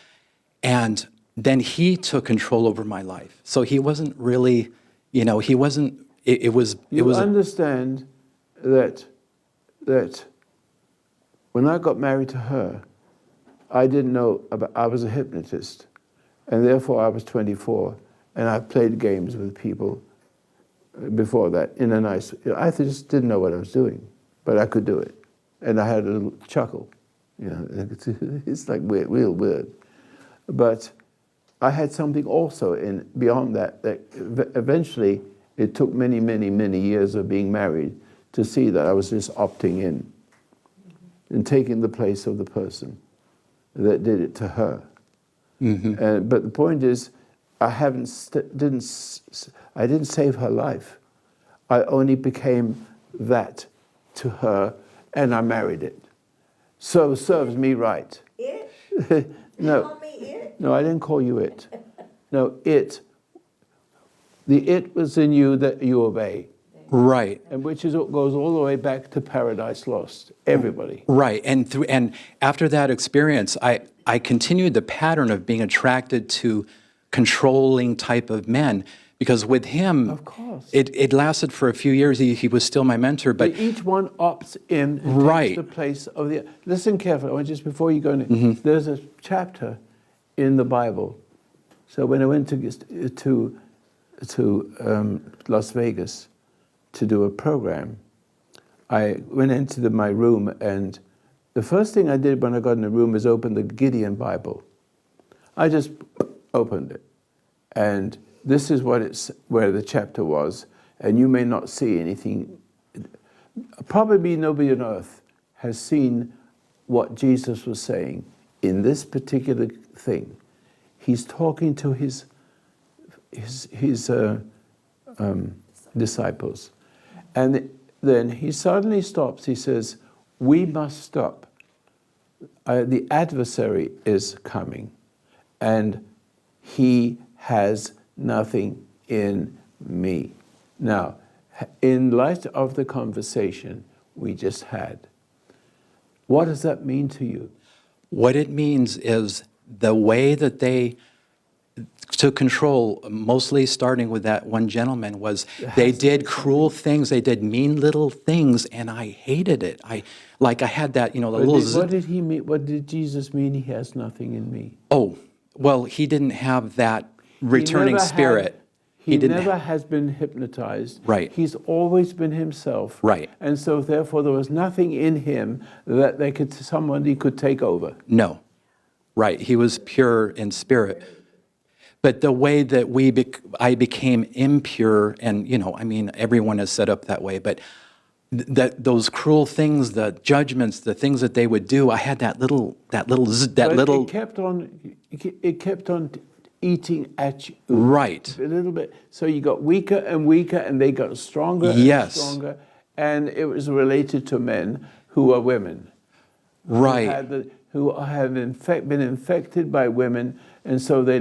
and then he took control over my life. So he wasn't really, he wasn't, it was. You understand that when I got married to her, I didn't know about, I was a hypnotist, and therefore I was 24, and I played games with people before that in a nice, I just didn't know what I was doing, but I could do it. And I had a little chuckle, it's like weird, real weird. But I had something also beyond that eventually it took many, many, many years of being married to see that I was just opting in and taking the place of the person that did it to her. Mm-hmm. But the point is, I didn't save her life. I only became that to her, and I married it. So it serves me right. It? No. You call me it? No, I didn't call you it. No, it. The it was in you that you obey. Right. And which goes all the way back to Paradise Lost. Everybody. Right. And after that experience, I continued the pattern of being attracted to controlling type of men, because with him, Of course. it lasted for a few years. He was still my mentor, but Each one opts in and Right. takes the place of the. Listen carefully. Just before you go in, Mm-hmm. there's a chapter in the Bible. So when I went to Las Vegas to do a program, I went into my room, and the first thing I did when I got in the room was open the Gideon Bible. I just opened it, and this is where the chapter was, and you may not see anything. Probably nobody on earth has seen what Jesus was saying in this particular thing. He's talking to his disciples, and then he suddenly stops. He says, "We must stop. The adversary is coming, and he has nothing in me." Now, in light of the conversation we just had, what does that mean to you? what it means is the way that they took control, mostly starting with that one gentleman, was they did cruel things, they did mean little things, and I hated it. I had that, the little. What did he mean? What did Jesus mean? He has nothing in me. Oh, well, he didn't have that returning spirit. He didn't never has been hypnotized. Right. He's always been himself. Right. And so therefore there was nothing in him that somebody could take over. No. Right, he was pure in spirit. But the way that I became impure, and I mean, everyone is set up that way, but that those cruel things, the judgments, the things that they would do, I had that little. But it kept on eating at you. Right. A little bit. So you got weaker and weaker, and they got stronger Yes. and stronger. And it was related to men who were women. Right. Who had been infected by women, and so they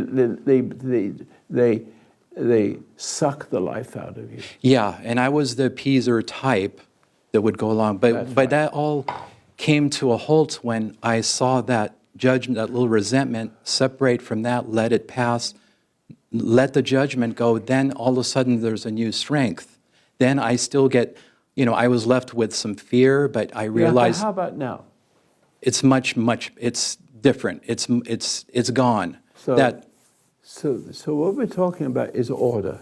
suck the life out of you. Yeah, and I was the appeaser type that would go along. But that all came to a halt when I saw that judgment, that little resentment, separate from that, let it pass, let the judgment go. Then all of a sudden there's a new strength. Then I still get, I was left with some fear, but I realized. Yeah, how about now? It's much, it's different. It's gone. So what we're talking about is order.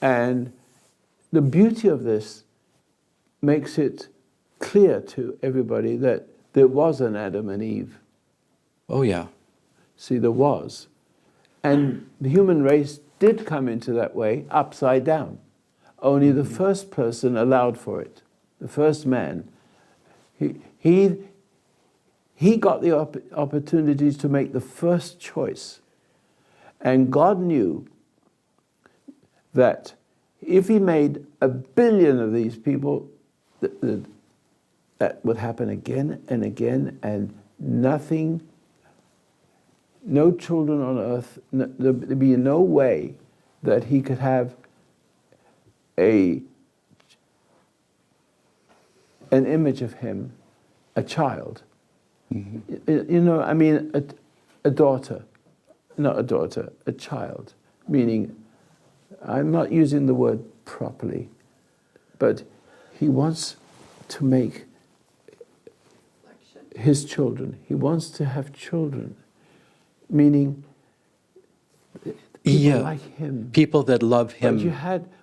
And the beauty of this makes it clear to everybody that there was an Adam and Eve. Oh, yeah. See, there was. And the human race did come into that way upside down. Only the first person allowed for it. The first man. He got the opportunities to make the first choice. And God knew that if he made 1 billion of these people, that would happen again and again, and nothing, no children on earth, there'd be no way that he could have an image of him, a child. I mean, a daughter, not a daughter, a child, meaning, I'm not using the word properly, but he wants to make his children, he wants to have children, meaning people like him. People that love him.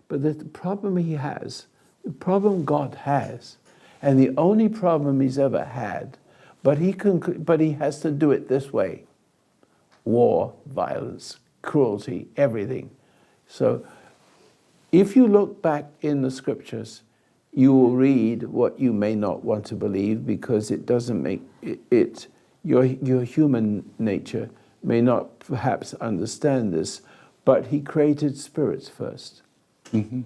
But the problem he has, the problem God has, and the only problem he's ever had, but he has to do it this way: war, violence, cruelty, everything. So if you look back in the scriptures, you will read what you may not want to believe, because it doesn't make it your human nature may not perhaps understand this, but he created spirits first.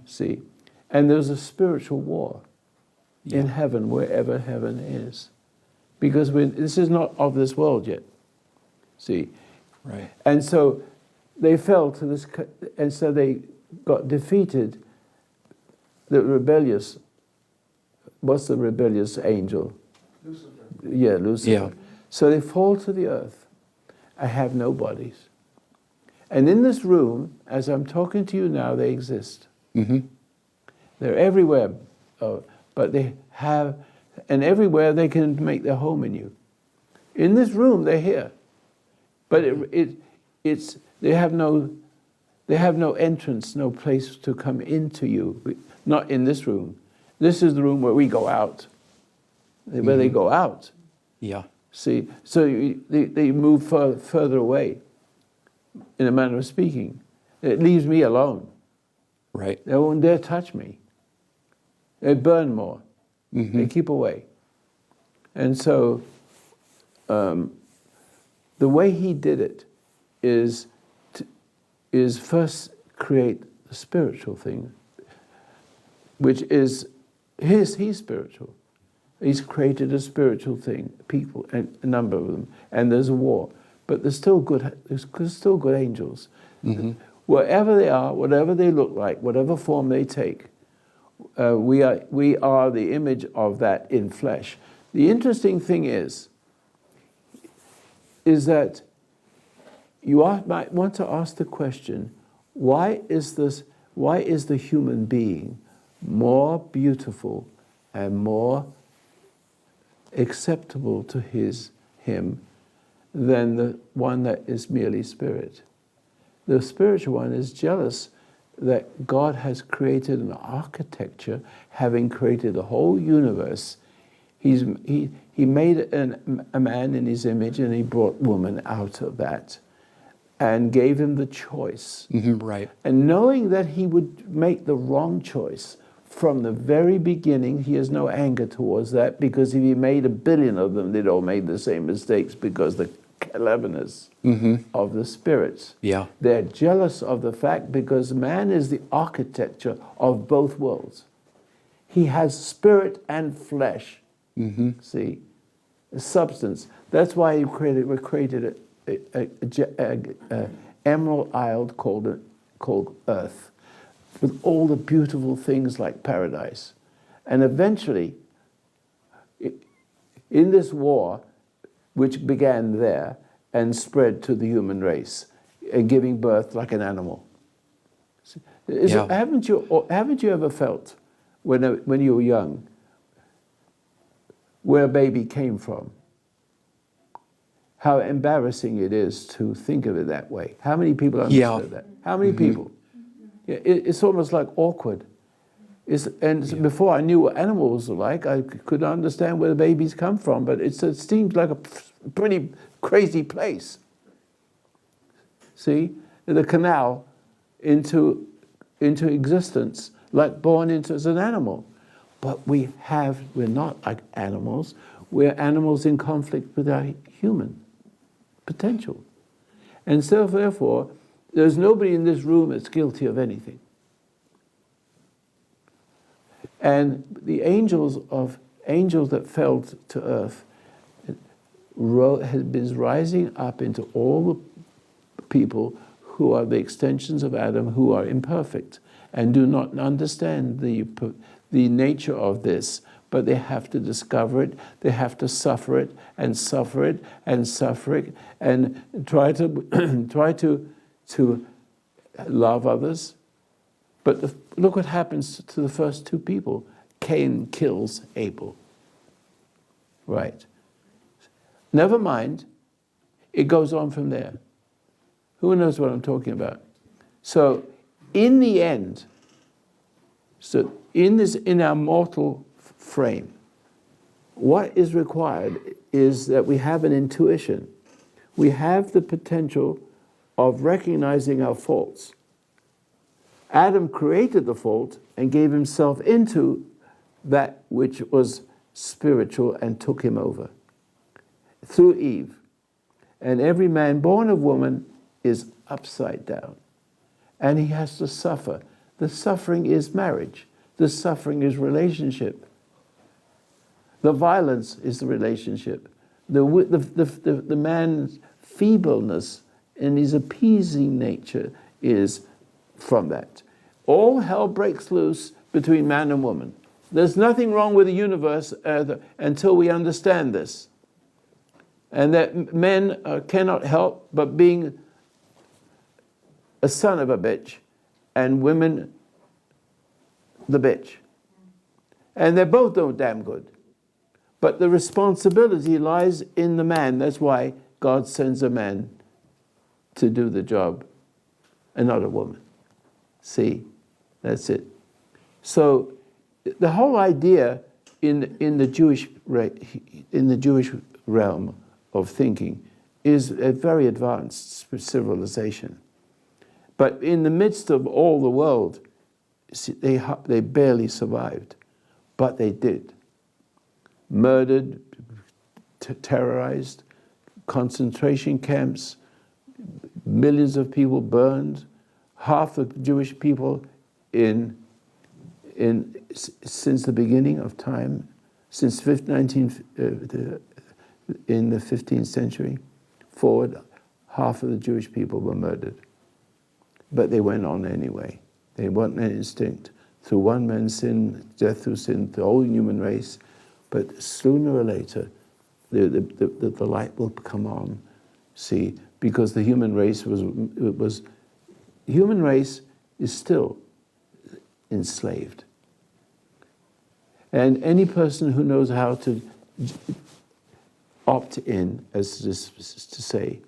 See? And there's a spiritual war in heaven, wherever heaven is. Because this is not of this world yet. See? Right. And so they fell to this, and so they got defeated. The rebellious, what's the rebellious angel? Lucifer. Yeah, Lucifer. Yeah. So they fall to the earth. I have no bodies. And in this room, as I'm talking to you now, they exist. They're everywhere, but they have, and everywhere they can make their home in you. In this room, they're here, but they have no entrance, no place to come into you. Not in this room. This is the room where we go out, where they go out. Yeah. See, so they move further away, in a manner of speaking. It leaves me alone. Right. They won't dare touch me. They burn more. They keep away. And so the way he did it is first create the spiritual thing, which is he's spiritual. He's created a spiritual thing, people, a number of them, and there's a war. But there's still good angels. Wherever they are, whatever they look like, whatever form they take, we are the image of that in flesh. The interesting thing is that you might want to ask the question, why is the human being more beautiful and more acceptable to him than the one that is merely spirit? The spiritual one is jealous that God has created an architecture, having created the whole universe He made a man in his image, and he brought woman out of that and gave him the choice. Right. And knowing that he would make the wrong choice from the very beginning, he has no anger towards that, because if he made 1 billion of them, they'd all made the same mistakes, because the cleverness of the spirits. Yeah. They're jealous of the fact, because man is the architecture of both worlds. He has spirit and flesh. See, a substance. That's why we created a emerald isle called Earth, with all the beautiful things like paradise. And eventually, in this war, which began there and spread to the human race, giving birth like an animal. Haven't you ever felt when you were young where a baby came from? How embarrassing it is to think of it that way. How many people understood that? How many people? Yeah, it's almost like awkward. Before I knew what animals were like, I could understand where the babies come from, but it seems like a pretty crazy place. See, the canal into existence, like born into as an animal. But we're not like animals. We're animals in conflict with our human potential. And so therefore, there's nobody in this room that's guilty of anything. And the angels that fell to earth has been rising up into all the people who are the extensions of Adam, who are imperfect and do not understand the nature of this, but they have to discover it, they have to suffer it, and suffer it, and suffer it, and try to love others. But look what happens to the first two people. Cain kills Abel. Right. Never mind, it goes on from there. Who knows what I'm talking about? So, in the end, in our mortal frame, what is required is that we have an intuition. We have the potential of recognizing our faults. Adam created the fault and gave himself into that which was spiritual and took him over through Eve. And every man born of woman is upside down. And he has to suffer. The suffering is marriage. The suffering is relationship. The violence is the relationship. The man's feebleness and his appeasing nature is from that. All hell breaks loose between man and woman. There's nothing wrong with the universe until we understand this. And that men cannot help but being a son of a bitch, and women the bitch. And they're both no damn good. But the responsibility lies in the man. That's why God sends a man to do the job and not a woman. See, that's it. So the whole idea in the Jewish realm of thinking is a very advanced civilization. But in the midst of all the world, they barely survived, but they did. Murdered, terrorized, concentration camps, millions of people burned, half the Jewish people since the beginning of time, since in the 15th century forward, half of the Jewish people were murdered. But they went on anyway. They weren't an instinct. Through one man's sin, death through sin, the whole human race. But sooner or later, the light will come on. See, because the human race human race is still enslaved. And any person who knows how to opt in, as to say,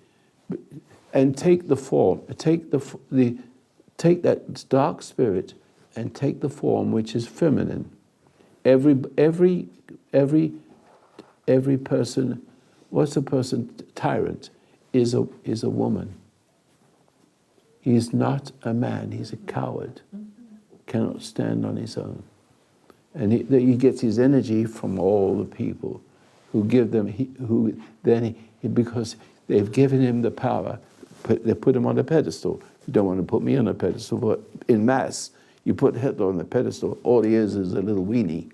and take the form, take that dark spirit and take the form which is feminine. Every every person, what's a person? Tyrant is a woman. He's not a man, he's a coward. Cannot stand on his own. And he gets his energy from all the people who give them, because they've given him the power, they put him on a pedestal. You don't want to put me on a pedestal, but in mass, you put Hitler on the pedestal, all he is a little weenie.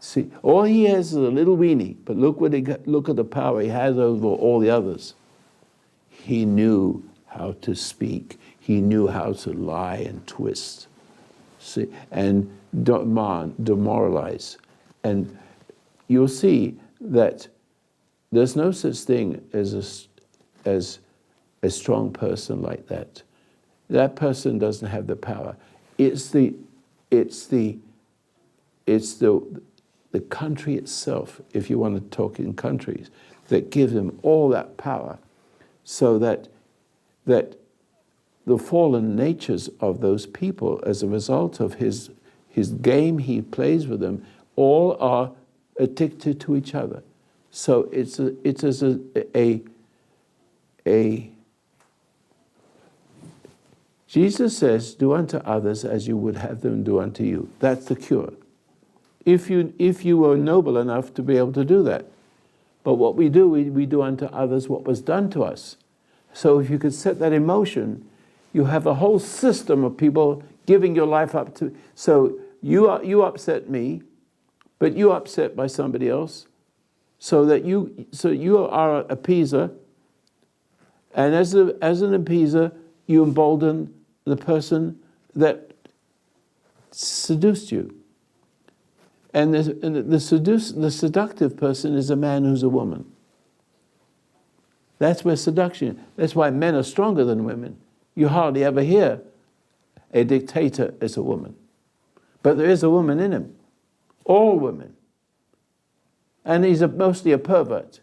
See, all he has is a little weenie, but look at the power he has over all the others. He knew how to speak. He knew how to lie and twist, see, and demoralize. And you'll see that there's no such thing as a strong person like that. That person doesn't have the power. It's the country itself, if you want to talk in countries, that give them all that power, so that the fallen natures of those people, as a result of his game he plays with them, all are addicted to each other. So it's as a Jesus says, do unto others as you would have them do unto you. That's the cure. If you were noble enough to be able to do that. But what we do, we do unto others what was done to us. So if you could set that in motion, you have a whole system of people giving your life up to. So you upset me, but you upset by somebody else, so you are an appeaser, and as an appeaser, you embolden the person that seduced you. And the seductive person is a man who's a woman. That's where seduction. That's why men are stronger than women. You hardly ever hear a dictator as a woman. But there is a woman in him. All women. And he's mostly a pervert.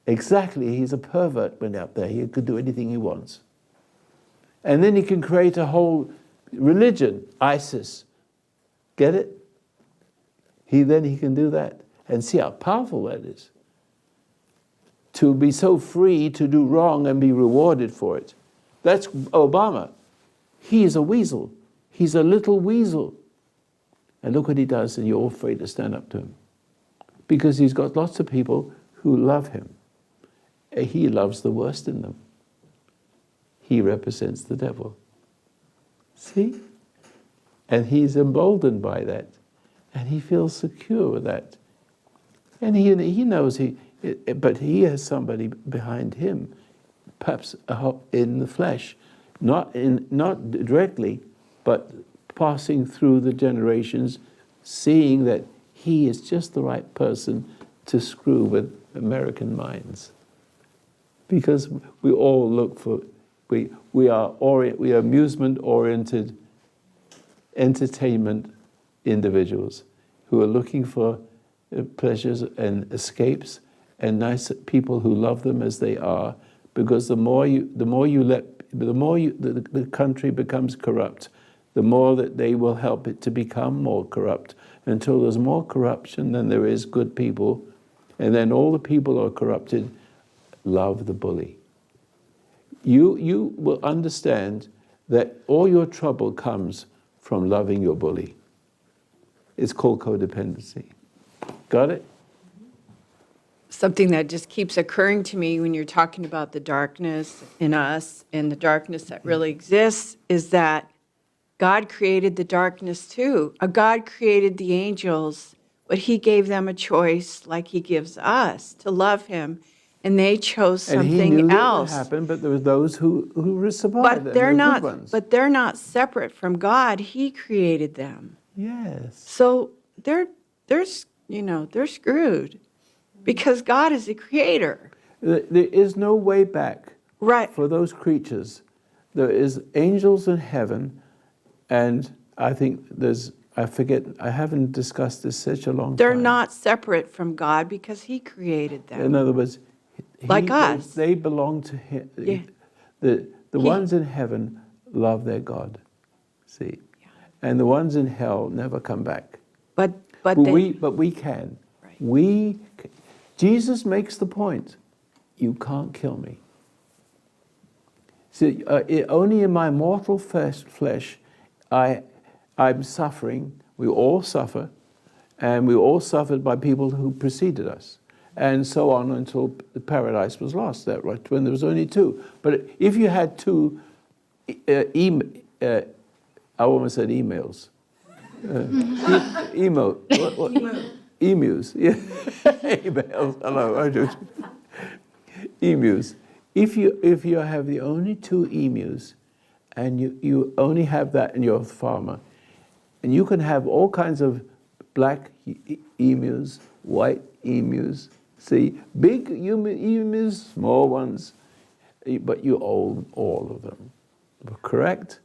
Exactly, he's a pervert when out there. He could do anything he wants. And then he can create a whole religion, ISIS. Get it? Then he can do that. And see how powerful that is. To be so free to do wrong and be rewarded for it. That's Obama. He is a weasel. He's a little weasel. And look what he does, and you're all afraid to stand up to him. Because he's got lots of people who love him. He loves the worst in them. He represents the devil. See? And he's emboldened by that. And he feels secure with that. And he knows but he has somebody behind him, perhaps in the flesh, not directly, but passing through the generations, seeing that he is just the right person to screw with American minds. Because we all look for, we are amusement-oriented, entertainment individuals who are looking for pleasures and escapes, and nice people who love them as they are, because the country becomes corrupt, the more that they will help it to become more corrupt, until there's more corruption than there is good people, and then all the people who are corrupted love the bully. You will understand that all your trouble comes from loving your bully. It's called codependency. Got it? Something that just keeps occurring to me when you're talking about the darkness in us and the darkness that really exists is that God created the darkness too. God created the angels, but he gave them a choice like he gives us to love him, and they chose something and he knew else. That would happen, but there were those who survived. But they're not. Good ones. But they're not separate from God. He created them. Yes. So they're screwed because God is the creator. There is no way back. Right. For those creatures. There is angels in heaven, and I think I haven't discussed this such a long time. They're not separate from God because he created them. In other words, like us. They belong to him. Yeah. The ones in heaven love their God, see? Yeah. And the ones in hell never come back. but But then, we can. Right. Jesus makes the point, you can't kill me. See, only in my mortal flesh I'm suffering. We all suffer, and we all suffered by people who preceded us, and so on until paradise was lost. That right when there was only two. But if you had two, I almost said emails. Emus. Yeah. Emails. Hello. I do. Emus. If you have the only two emus, and you only have that, and you're a farmer, and you can have all kinds of black emus, white emus, see, big emus, small ones, but you own all of them, correct?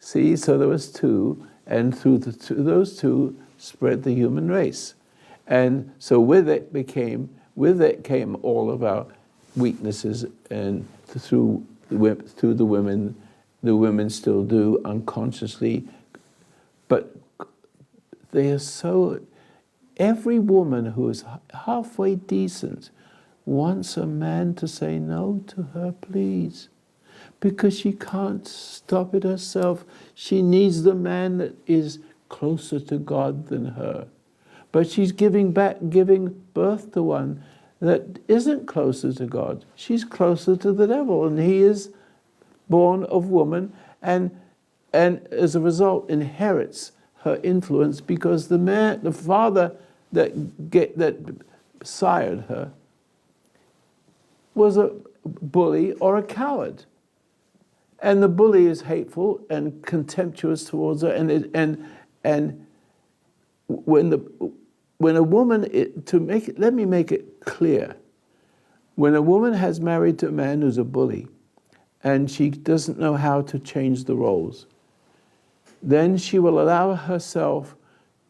See, so there was two, and through those two spread the human race. And so with it came all of our weaknesses, and through the women still do unconsciously, but they are so, every woman who is halfway decent wants a man to say no to her, please, because she can't stop it herself. She needs the man that is closer to God than her. But she's giving birth to one that isn't closer to God. She's closer to the devil, and he is born of woman, and as a result inherits her influence, because the father that sired her was a bully or a coward. And the bully is hateful and contemptuous towards her, and when a woman, let me make it clear, when a woman has married to a man who's a bully, and she doesn't know how to change the roles, then she will allow herself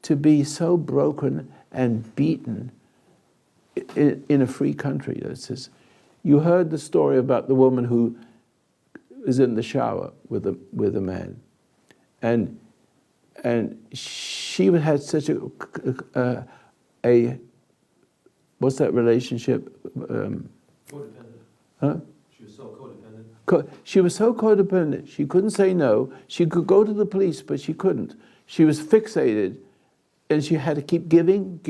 to be so broken and beaten in a free country. You heard the story about the woman who is in the shower with a man, and she had such a what's that relationship? Codependent. Huh? She was so codependent. She was so codependent. She couldn't say no. She could go to the police, but she couldn't. She was fixated, and she had to keep giving,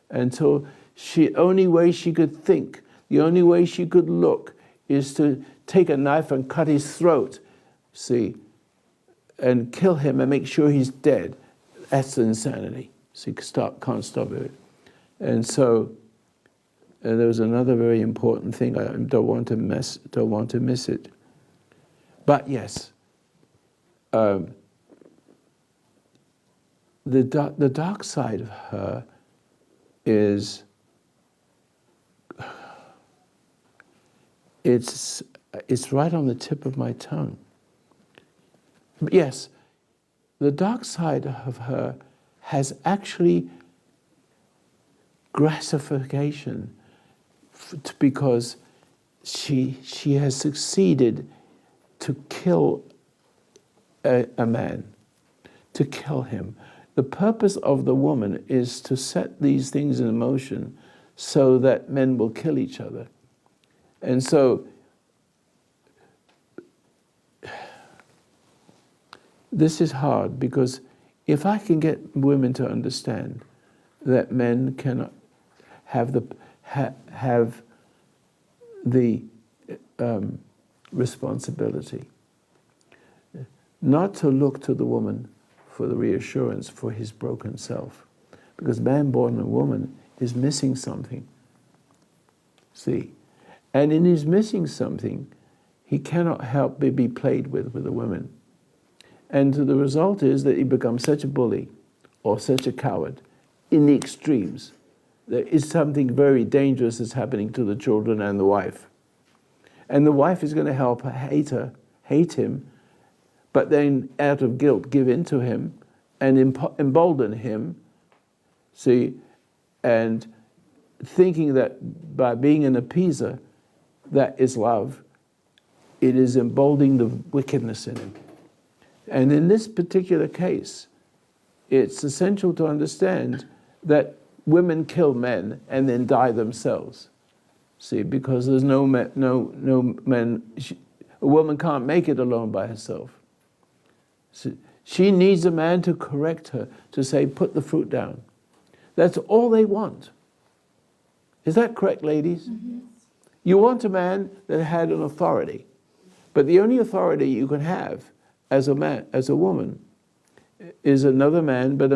until the only way she could think, the only way she could look, is to take a knife and cut his throat, see, and kill him and make sure he's dead. That's insanity. So you can't stop it. And so there was another very important thing. I don't want to miss it. But yes, the dark side of her is it's right on the tip of my tongue. But yes, the dark side of her has actually gratification, because she has succeeded to kill a man, to kill him. The purpose of the woman is to set these things in motion so that men will kill each other. And so this is hard, because if I can get women to understand that men cannot have the responsibility not to look to the woman for the reassurance for his broken self, because man born a woman is missing something. See, and in his missing something, he cannot help but be played with a woman. And the result is that he becomes such a bully or such a coward in the extremes. There is something very dangerous that's happening to the children and the wife. And the wife is going to hate him, but then out of guilt give in to him and embolden him, see, and thinking that by being an appeaser, that is love, it is emboldening the wickedness in him. And in this particular case, it's essential to understand that women kill men and then die themselves. See, because there's no men. A woman can't make it alone by herself. See, she needs a man to correct her, to say, put the fruit down. That's all they want. Is that correct, ladies? Mm-hmm. You want a man that had an authority. But the only authority you can have as a man, as a woman, is another man, but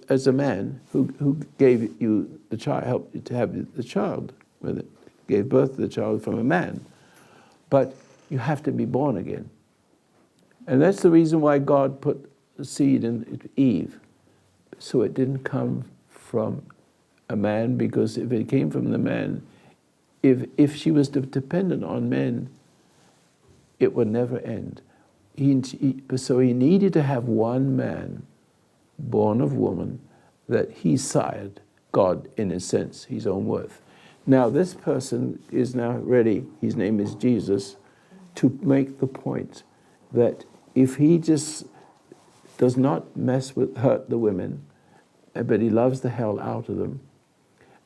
as a man who gave you the child, helped you to have the child, with it, gave birth to the child from a man. But you have to be born again. And that's the reason why God put the seed in Eve, so it didn't come from a man, because if it came from the man, if she was dependent on men, it would never end. So he needed to have one man, born of woman, that he sired, God in a sense, his own worth. Now this person is now ready, his name is Jesus, to make the point that if he just does not hurt the women, but he loves the hell out of them,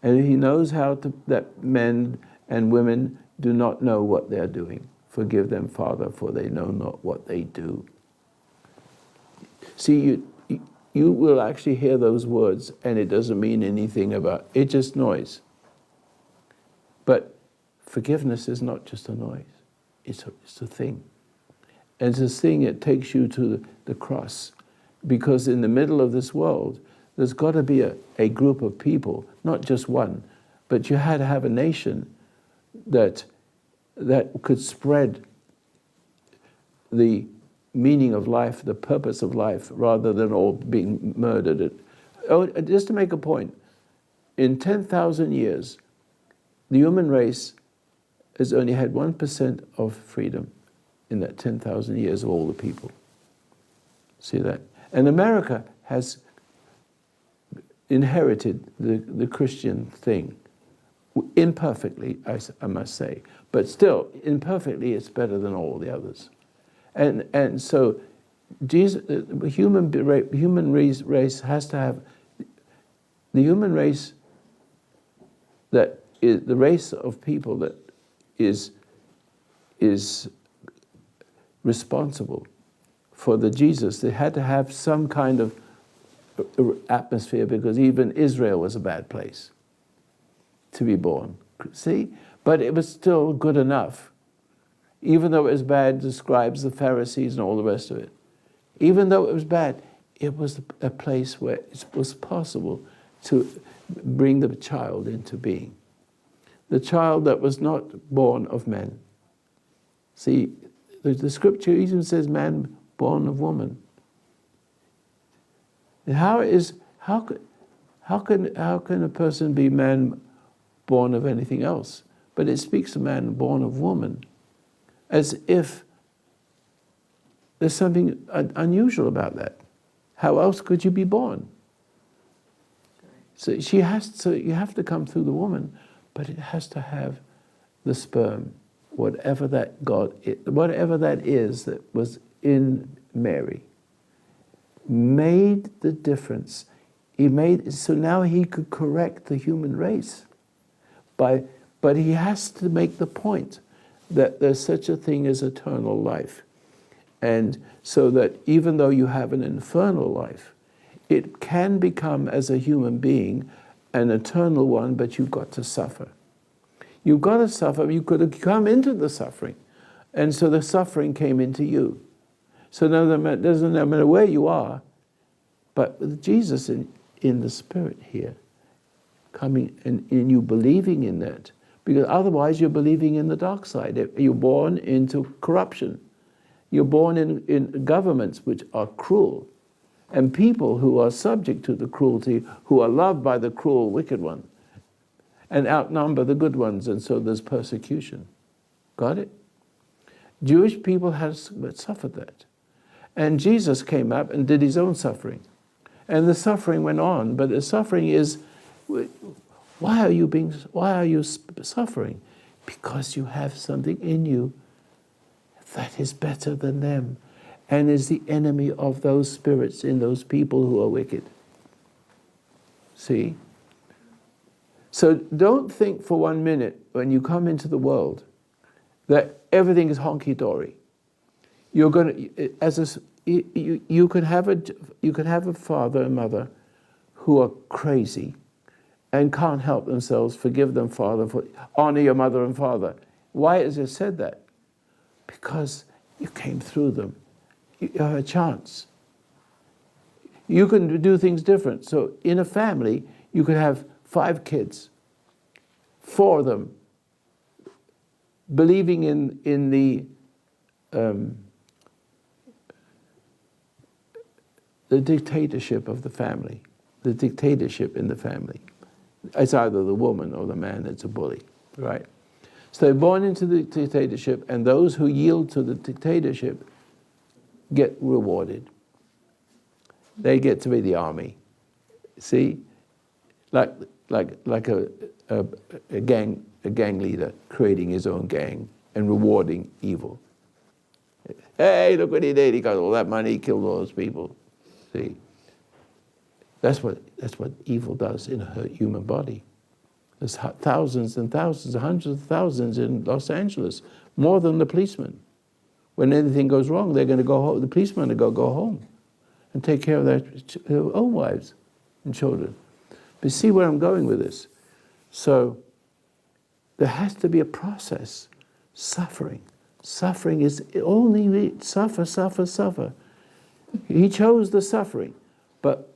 and he knows that men and women do not know what they're doing. Forgive them, Father, for they know not what they do. See, you will actually hear those words, and it doesn't mean anything about it, just noise. But forgiveness is not just a noise, it's a thing. And it's a thing that takes you to the cross. Because in the middle of this world, there's got to be a group of people, not just one, but you had to have a nation that could spread the meaning of life, the purpose of life, rather than all being murdered. Just to make a point, in 10,000 years, the human race has only had 1% of freedom in that 10,000 years of all the people. See that? And America has inherited the Christian thing, imperfectly, I must say, but still, imperfectly, it's better than all the others. And so, Jesus, the human race has to have, the human race that is the race of people that is responsible for the Jesus. They had to have some kind of atmosphere, because even Israel was a bad place to be born. See? But it was still good enough. Even though it was bad, describes the Pharisees and all the rest of it. Even though it was bad, it was a place where it was possible to bring the child into being. The child that was not born of men. See, the scripture even says man born of woman. And how can a person be man born of anything else? But it speaks of man born of woman, as if there's something unusual about that. How else could you be born? So you have to come through the woman, but it has to have the sperm, whatever that is that was in Mary, made the difference. So now he could correct the human race, but he has to make the point that there's such a thing as eternal life. And so that even though you have an infernal life, it can become, as a human being, an eternal one, but you've got to suffer. You've got to suffer. You could have come into the suffering. And so the suffering came into you. So now it doesn't matter where you are, but with Jesus in the Spirit here, coming and you believing in that. Because otherwise you're believing in the dark side. You're born into corruption. You're born in governments which are cruel, and people who are subject to the cruelty, who are loved by the cruel, wicked one, and outnumber the good ones, and so there's persecution. Got it? Jewish people have suffered that. And Jesus came up and did his own suffering. And the suffering went on, but the suffering is, why are you suffering? Because you have something in you that is better than them. and is the enemy of those spirits in those people who are wicked. See? So don't think for 1 minute when you come into the world that everything is honky-dory. You're going to, you can have a father and mother who are crazy and can't help themselves. Forgive them, Father, for honor your mother and father. Why has it said that? Because you came through them. You have a chance. You can do things different. So in a family, you could have 5 kids, 4 of them believing in the dictatorship of the family, the dictatorship in the family. It's either the woman or the man that's a bully, right? So they're born into the dictatorship, and those who yield to the dictatorship get rewarded. They get to be the army. See, like a gang leader creating his own gang and rewarding evil. Hey, look what he did! He got all that money, he killed all those people. See, that's what evil does in a human body. There's thousands and thousands, hundreds of thousands in Los Angeles, more than the policemen. When anything goes wrong, they're going to go home. The policemen are going to go home and take care of their own wives and children. But see where I'm going with this? So there has to be a process. Suffering. Suffering is only suffer, suffer, suffer. He chose the suffering, but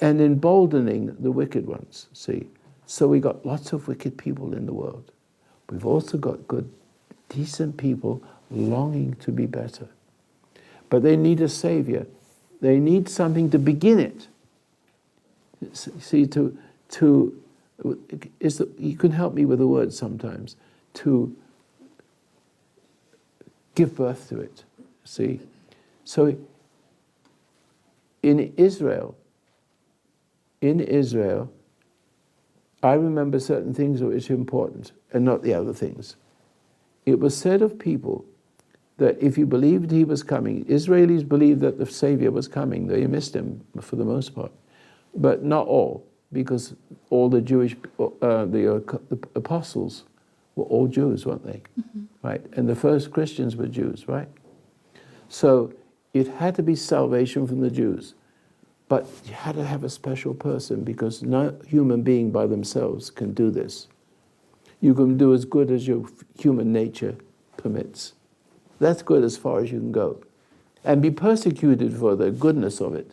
and emboldening the wicked ones, see. So we got lots of wicked people in the world. We've also got good, decent people longing to be better. But they need a savior. They need something to begin it. See, you can help me with the word sometimes, to give birth to it, see. So in Israel, I remember certain things which are important and not the other things. It was said of people that if you believed he was coming, Israelis believed that the Savior was coming. They missed him for the most part, but not all, because all the Jewish, the apostles were all Jews, weren't they? Mm-hmm. Right? And the first Christians were Jews, right? So it had to be salvation from the Jews. But you had to have a special person, because no human being by themselves can do this. You can do as good as your human nature permits. That's good as far as you can go. And be persecuted for the goodness of it.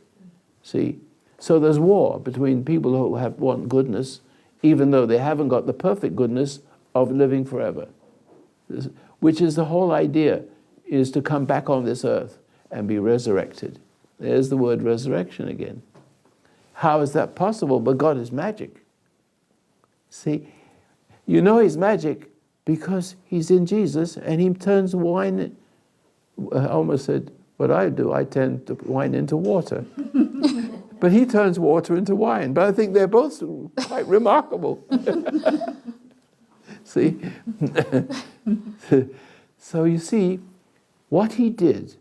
See? So there's war between people who want goodness, even though they haven't got the perfect goodness of living forever. Which is the whole idea, is to come back on this earth and be resurrected. There's the word resurrection again. How is that possible? But God is magic. See, you know he's magic because he's in Jesus and he turns wine, I almost said what I do, I turn wine into water. But he turns water into wine. But I think they're both quite remarkable. See? So you see, what he did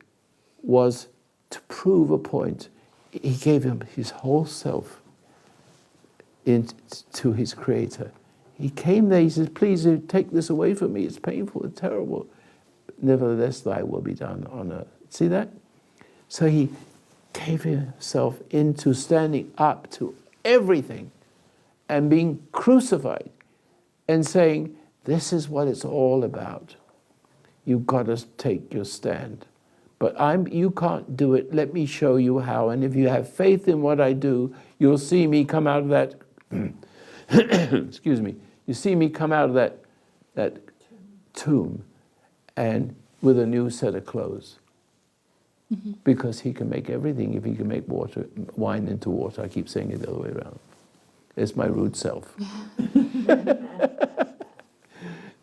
was to prove a point. He gave him his whole self to his Creator. He came there, he says, please take this away from me. It's painful, it's terrible. Nevertheless, thy will be done on earth. See that? So he gave himself into standing up to everything and being crucified and saying, this is what it's all about. You've got to take your stand. But you can't do it. Let me show you how. And if you have faith in what I do, you'll see me come out of that, excuse me, you see me come out of that tomb and with a new set of clothes. Mm-hmm. Because he can make everything. If he can make wine into water, I keep saying it the other way around. It's my rude self.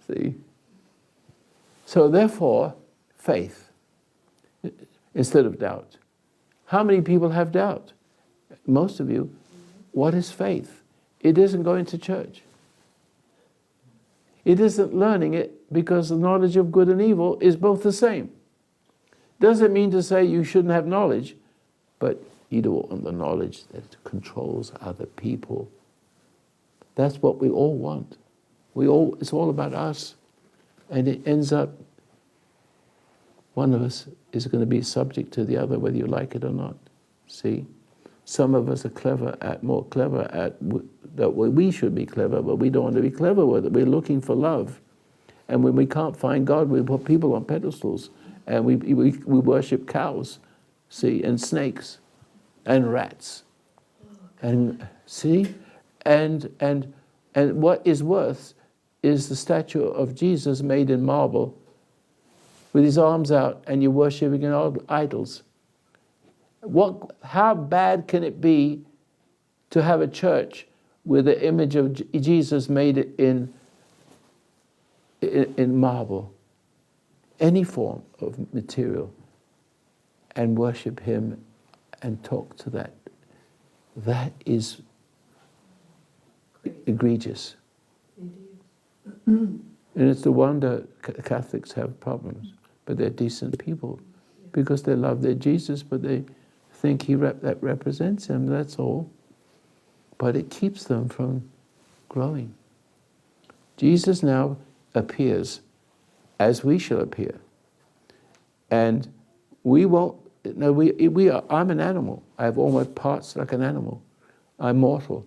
See? So therefore, faith instead of doubt. How many people have doubt? Most of you. What is faith? It isn't going to church. It isn't learning it because the knowledge of good and evil is both the same. Doesn't mean to say you shouldn't have knowledge, but you don't want the knowledge that controls other people. That's what we all want. It's all about us. And it ends up, one of us is going to be subject to the other, whether you like it or not. See? Some of us are more clever at that we should be clever, but we don't want to be clever with it. We're looking for love. And when we can't find God, we put people on pedestals. And we worship cows, see, and snakes, and rats. And see? And what is worth is the statue of Jesus made in marble with his arms out, and you're worshiping idols. How bad can it be to have a church with the image of Jesus made in marble, any form of material, and worship him and talk to that? That is egregious. And it's the wonder Catholics have problems, but they're decent people because they love their Jesus, but they think that represents him, that's all. But it keeps them from growing. Jesus now appears as we shall appear. And we won't, no, I'm an animal. I have all my parts like an animal. I'm mortal.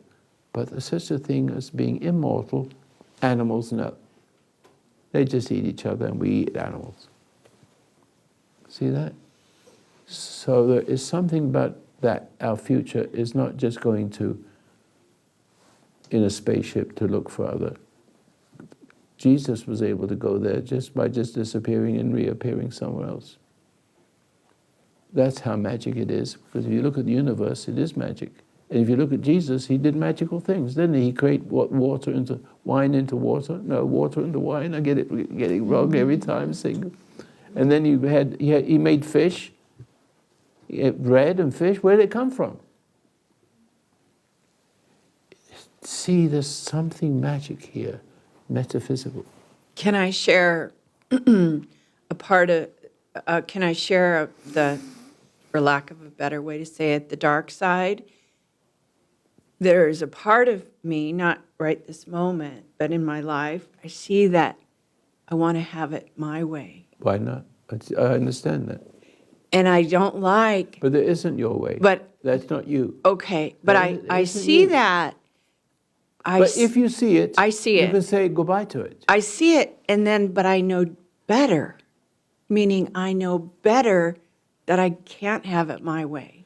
But there's such a thing as being immortal. Animals, no. They just eat each other and we eat animals. See that? So there is something about that. Our future is not just going to, in a spaceship, to look for other. Jesus was able to go there just by disappearing and reappearing somewhere else. That's how magic it is. Because if you look at the universe, it is magic. And if you look at Jesus, he did magical things, didn't he? He created water into wine into water. No, water into wine. I get it wrong every time. And then he made fish. He had bread and fish. Where did it come from? See, there's something magic here, metaphysical. Can I share a part of, can I share for lack of a better way to say it, the dark side? There's a part of me, not right this moment, but in my life, I see that I want to have it my way. Why not? I understand that. And I don't like, But there isn't your way. But- that's not you. okay, but That I isn't see you. that. But if you see it, I see you it. can say goodbye to it. I see it, and then, but I know better, meaning I know better that I can't have it my way.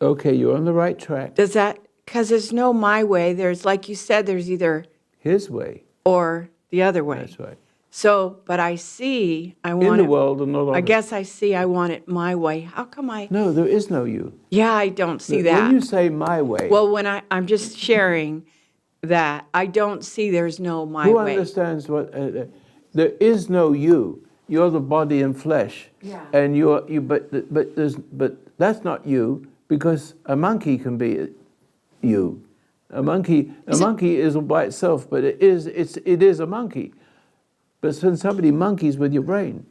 Okay, you're on the right track. Does that, because there's no my way, there's, like you said, there's either His way. or the other way. That's right. So, but I see, I want In the it, world and not on I it. guess I see I want it my way. How come No, there is no you. yeah, I don't see When that. you say my way, Well, when I'm just sharing that I don't see there's no my who way. understands what? There is no you. You're the body and flesh. Yeah. And but that's not you, because a monkey can be you. A monkey is by itself, but it is a monkey. But when somebody monkeys with your brain,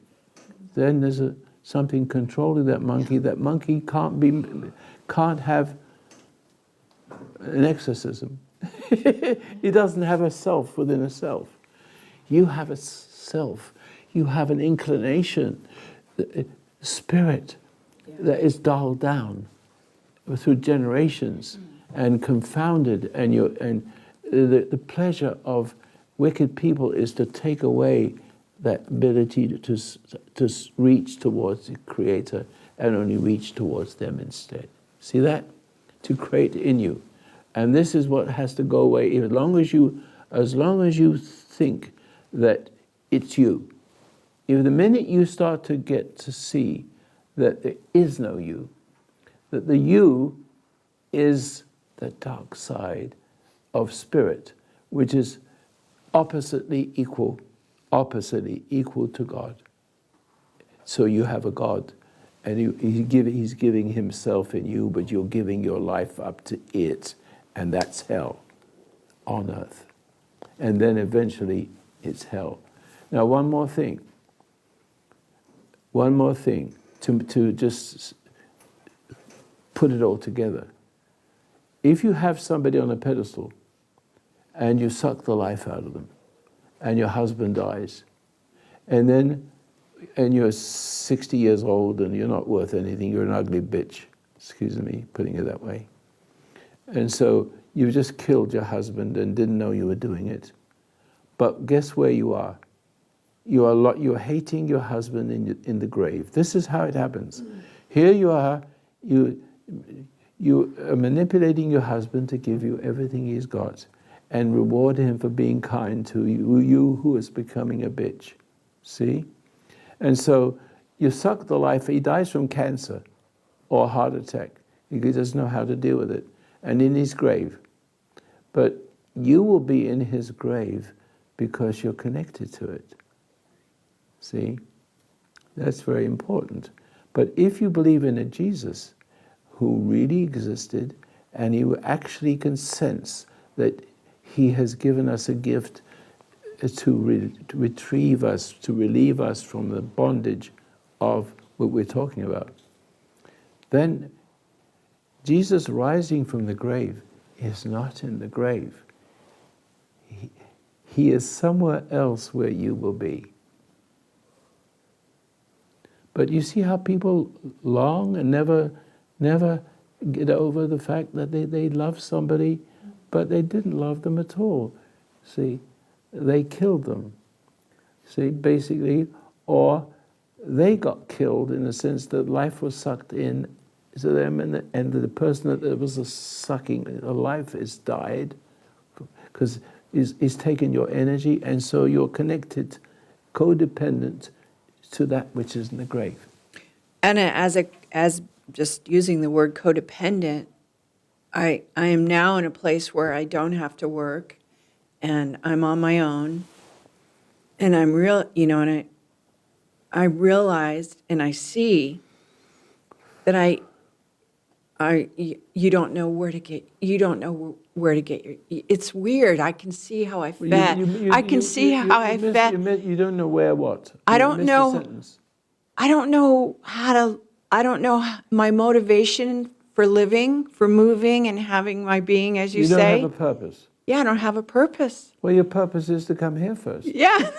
then there's something controlling that monkey. That monkey can't have an exorcism. He doesn't have a self within a self. You have a self. You have an inclination, a spirit that is dialed down through generations and confounded. And the pleasure of wicked people is to take away that ability to reach towards the Creator and only reach towards them instead. See that? To create in you. And this is what has to go away. As long as you think that it's you, if the minute you start to get to see that there is no you, that the you is the dark side of spirit, which is oppositely equal to God. So you have a God, and he's giving himself in you, but you're giving your life up to it. And that's hell on earth. And then eventually it's hell. Now, one more thing. One more thing to just put it all together. If you have somebody on a pedestal and you suck the life out of them and your husband dies, and you're 60 years old and you're not worth anything, you're an ugly bitch, excuse me, putting it that way. And so you just killed your husband and didn't know you were doing it. But guess where you are? You're hating your husband in the grave. This is how it happens. Here you are, you are manipulating your husband to give you everything he's got and reward him for being kind to you who is becoming a bitch. See? And so you suck the life. He dies from cancer or a heart attack. He doesn't know how to deal with it. And in his grave. But you will be in his grave because you're connected to it. See? That's very important. But if you believe in a Jesus who really existed and he actually can sense that he has given us a gift to retrieve us, to relieve us from the bondage of what we're talking about, then Jesus rising from the grave is not in the grave. He is somewhere else where you will be. But you see how people long and never get over the fact that they love somebody, but they didn't love them at all. See, they killed them. See, basically, or they got killed in the sense that life was sucked in to them, and the person that was sucking the life is died because he's taken your energy, and so you're connected, codependent to that which is in the grave. And as just using the word codependent, I am now in a place where I don't have to work, and I'm on my own, and I'm and I realized and I see that you don't know where to get your, it's weird. I can see how I fed. I can see how I fed. You don't know where what? I You don't missed a know. sentence. I don't know I don't know my motivation for living, for moving and having my being, as you You don't say. have a purpose. Yeah, I don't have a purpose. Well, your purpose is to come here first. Yeah.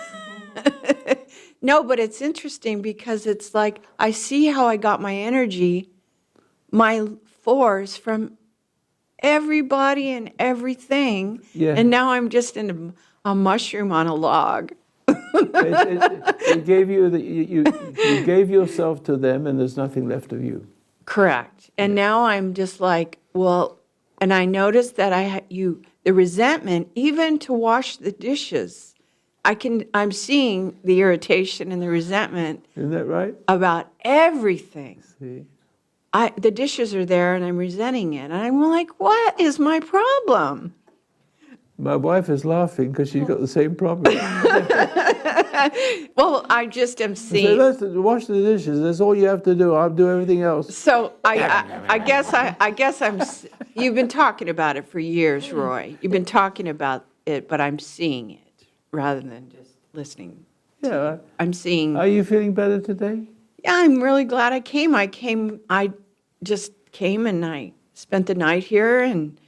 No, but it's interesting because it's like I see how I got my energy, my force from everybody and everything. Yeah. And now I'm just in a mushroom on a log. It gave you you gave yourself to them, and there's nothing left of you. Correct. And now I'm just like, well, and I noticed that the resentment, even to wash the dishes, I'm seeing the irritation and the resentment Isn't that right? about everything. See? The dishes are there and I'm resenting it. And I'm like, what is my problem? My wife is laughing because she's got the same problem. Well, I just am So seeing. let's wash the dishes. That's all you have to do. I'll do everything else. So I guess you've been talking about it for years, Roy. You've been talking about it, but I'm seeing it rather than just listening. Yeah. I'm seeing. Are you feeling better today? Yeah, I'm really glad I came. I just came and I spent the night here, and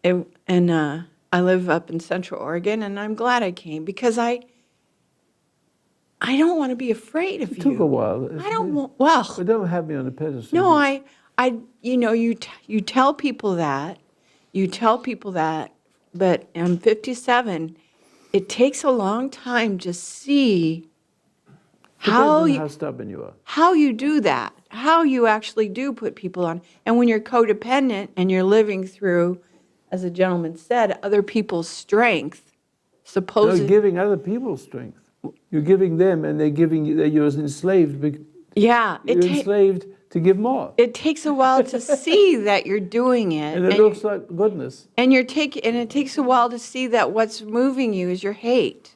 I live up in Central Oregon, and I'm glad I came because I don't want to be afraid of you. It took a while. I don't want. Well, But don't have me on a pedestal. no, you tell people that, but I'm 57. It takes a long time to see Depends on how stubborn you are. how you do that, how you actually do put people on. And when you're codependent and you're living through, as the gentleman said, other people's strength, You're supposed. giving other people strength. You're giving them, and they're giving you. You're enslaved. Yeah, You're enslaved to give more. it takes a while to see that you're doing it. And it looks like goodness. And it takes a while to see that what's moving you is your hate.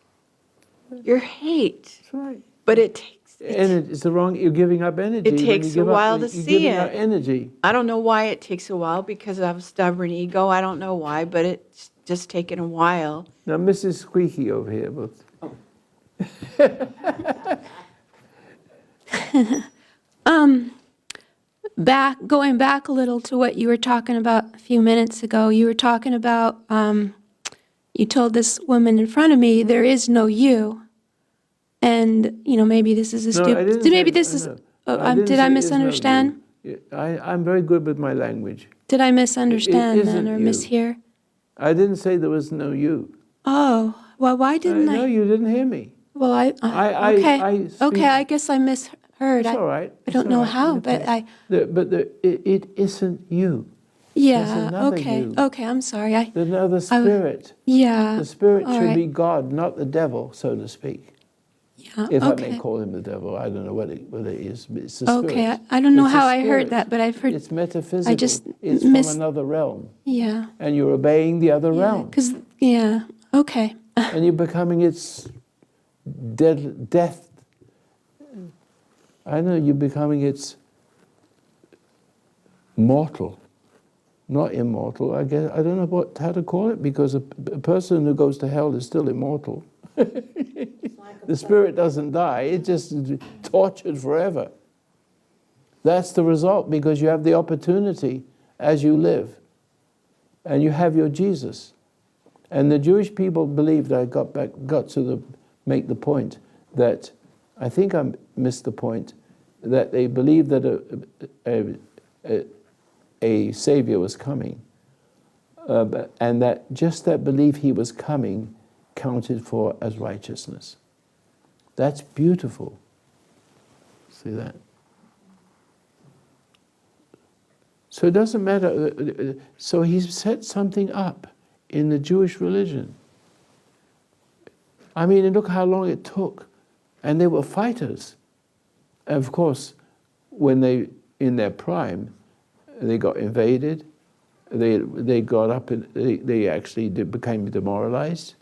Your hate. That's right. But it takes. And it's the wrong. You're giving up energy. It when takes you a give up, while to you're see giving up it. energy. I don't know why it takes a while because I have a stubborn ego. I don't know why, but it's just taken a while. Now, Mrs. Squeaky over here, but Going back a little to what you were talking about a few minutes ago, you were talking about, you told this woman in front of me, there is no you. And, maybe this is a No, I didn't say, maybe this is, no. I didn't did I say there's no misunderstand? you. I'm very good with my language. Did I misunderstand isn't then or you. mishear? I didn't say there was no you. Oh, well, why didn't No, I? you didn't hear me. Well, I okay, speak- I guess I misheard. It's all right. I don't know how, but It isn't you. yeah, another okay, you. okay, I'm sorry. There's another spirit. Yeah. The spirit all should right. be God, not the devil, so to speak. Yeah, If okay. I may call him the devil, I don't know what it is, but it's the spirit. Okay, I don't know It's a how I heard spirit. that, but I've heard. It's metaphysical. It's missed- from another realm, Yeah. and you're obeying the other realm, Yeah, okay. and you're becoming its death. I know you're becoming its mortal, not immortal. I guess I don't know how to call it, because a person who goes to hell is still immortal. The spirit doesn't die, it just is tortured forever. That's the result, because you have the opportunity as you live, and you have your Jesus. And the Jewish people believed, I got to make the point, that I think I missed the point, that they believed that a Savior was coming, and that just that belief he was coming counted for as righteousness. That's beautiful. See that? So it doesn't matter. So he's set something up in the Jewish religion. I mean, and look how long it took. And they were fighters. And of course, when they, in their prime, they got invaded, they got up and they actually became demoralized.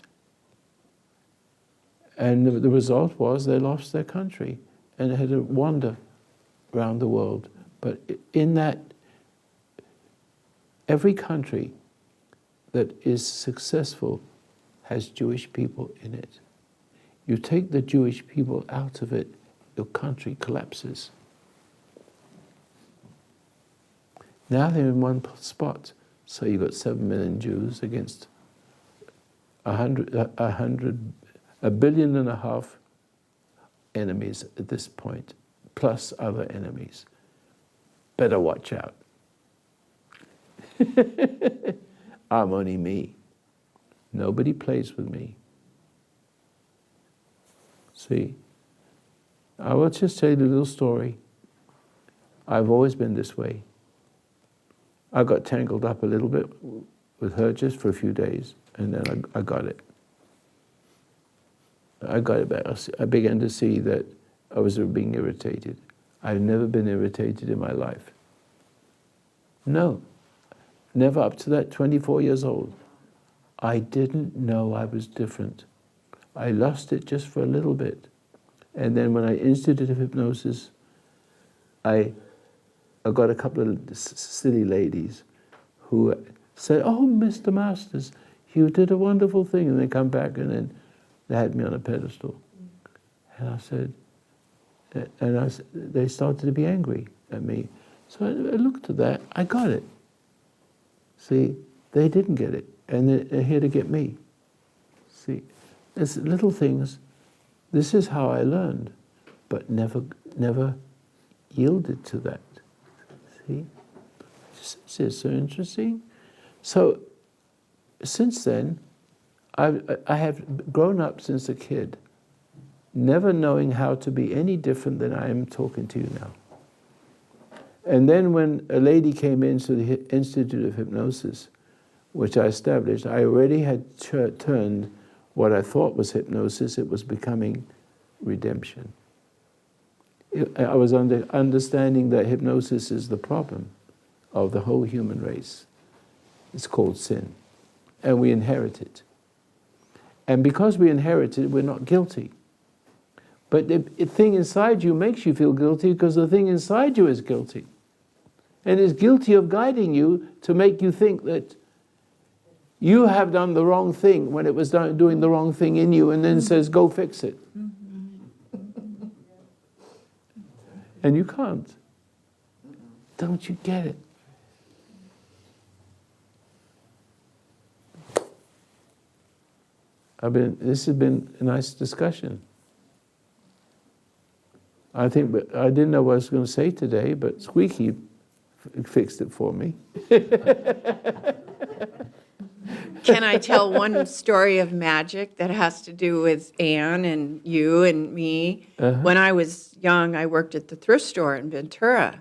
And the result was they lost their country and had to wander around the world. But in that, every country that is successful has Jewish people in it. You take the Jewish people out of it, your country collapses. Now they're in one spot. So you've got 7 million Jews against 1.5 billion enemies at this point, plus other enemies. Better watch out. I'm only me. Nobody plays with me. See, I will just tell you a little story. I've always been this way. I got tangled up a little bit with her just for a few days, and then I got it. I got it back. I began to see that I was being irritated. I've never been irritated in my life. No, never up to that 24 years old. I didn't know I was different. I lost it just for a little bit. And then when I instituted hypnosis, I got a couple of silly ladies who said, "Oh, Mr. Masters, you did a wonderful thing." And they come back and then they had me on a pedestal. And I said, they started to be angry at me. So I looked at that, I got it. See, they didn't get it, and they're here to get me. See, it's little things. This is how I learned, but never yielded to that. See, this is so interesting. So since then, I have grown up since a kid, never knowing how to be any different than I am talking to you now. And then when a lady came into the Institute of Hypnosis, which I established, I already had turned what I thought was hypnosis, it was becoming redemption. I was understanding that hypnosis is the problem of the whole human race. It's called sin, and we inherit it. And because we inherit it, we're not guilty. But the thing inside you makes you feel guilty because the thing inside you is guilty. And is guilty of guiding you to make you think that You have done the wrong thing when it was doing the wrong thing in you, and then says, go fix it. And you can't. Don't you get it? This has been a nice discussion. I think, but I didn't know what I was going to say today, but Squeaky fixed it for me. Can I tell one story of magic that has to do with Anne and you and me? When I was young, I worked at the thrift store in Ventura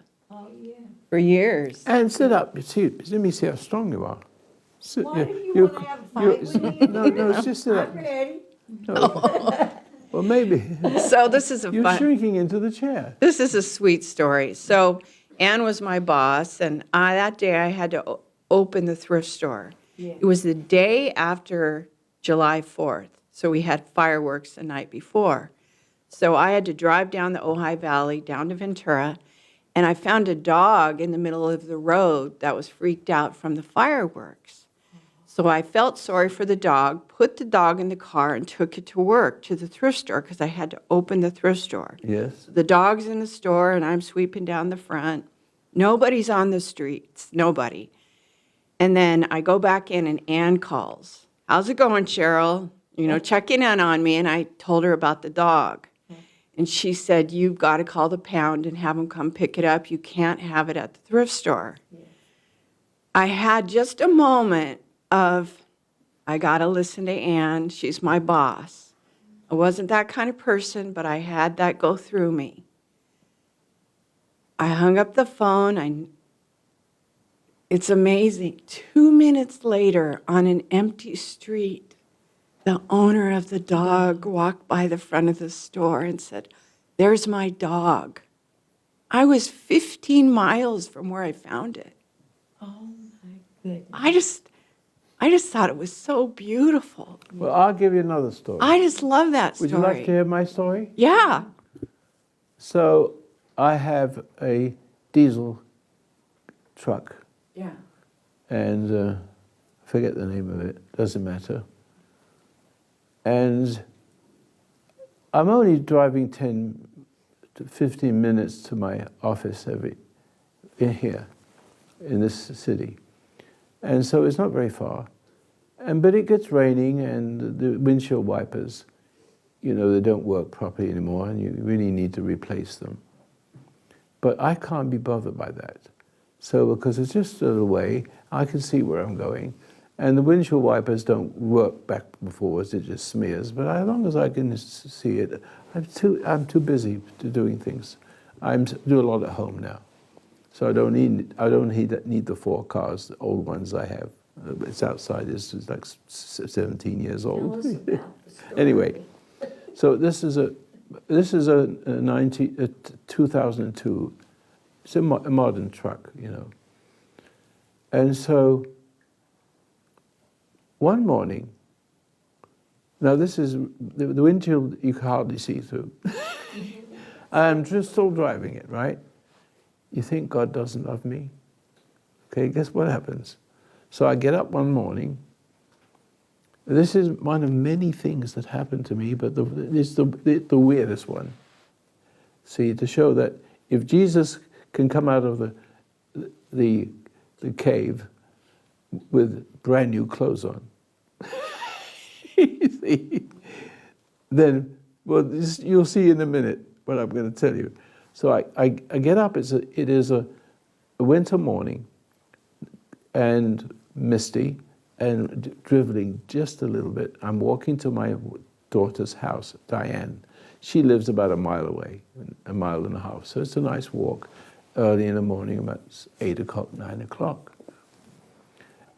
for years. And sit up. Let me see how strong you are. Sit, Why do you want to have a fight with me? No, just sit up. I'm ready. Well, maybe. So this is a You're fun. shrinking into the chair. This is a sweet story. So Ann was my boss, and that day I had to open the thrift store. Yeah. It was the day after July 4th, so we had fireworks the night before. So I had to drive down the Ojai Valley, down to Ventura, and I found a dog in the middle of the road that was freaked out from the fireworks. So I felt sorry for the dog, put the dog in the car, and took it to work, to the thrift store, because I had to open the thrift store. Yes. The dog's in the store, and I'm sweeping down the front. Nobody's on the streets, nobody. And then I go back in, and Ann calls. How's it going, Cheryl? Checking in on me, and I told her about the dog. And she said, you've got to call the pound and have them come pick it up. You can't have it at the thrift store. I had just a moment of, I got to listen to Ann. She's my boss. I wasn't that kind of person, but I had that go through me. I hung up the phone. It's amazing. 2 minutes later, on an empty street, the owner of the dog walked by the front of the store and said, there's my dog. I was 15 miles from where I found it. Oh, my goodness. I just thought it was so beautiful. Well, I'll give you another story. I just love that story. Would you like to hear my story? Yeah. So I have a diesel truck, Yeah. and I forget the name of it. Doesn't matter. And I'm only driving 10 to 15 minutes to my office here in this city. And so it's not very far. But it gets raining, and the windshield wipers, they don't work properly anymore, and you really need to replace them. But I can't be bothered by that. So because it's just a little way, I can see where I'm going. And the windshield wipers don't work back and forwards, it just smears. But as long as I can see it, I'm too busy to doing things. I do a lot at home now. So I don't need the 4 cars, the old ones I have. It's outside, it's like 17 years old. Tell us about the story. Anyway, so this is a 2002. It's a modern truck, And so one morning, now this is the windshield you can hardly see through. I'm just still driving it, right? You think God doesn't love me? Okay, guess what happens? So I get up one morning. This is one of many things that happened to me, but it's the weirdest one. See, to show that if Jesus can come out of the cave with brand new clothes on, you see, then, well, you'll see in a minute what I'm going to tell you. So I get up, it is a winter morning, and misty, and drizzling just a little bit. I'm walking to my daughter's house, Diane. She lives about a mile away, a mile and a half. So it's a nice walk early in the morning, about 8 o'clock, 9 o'clock.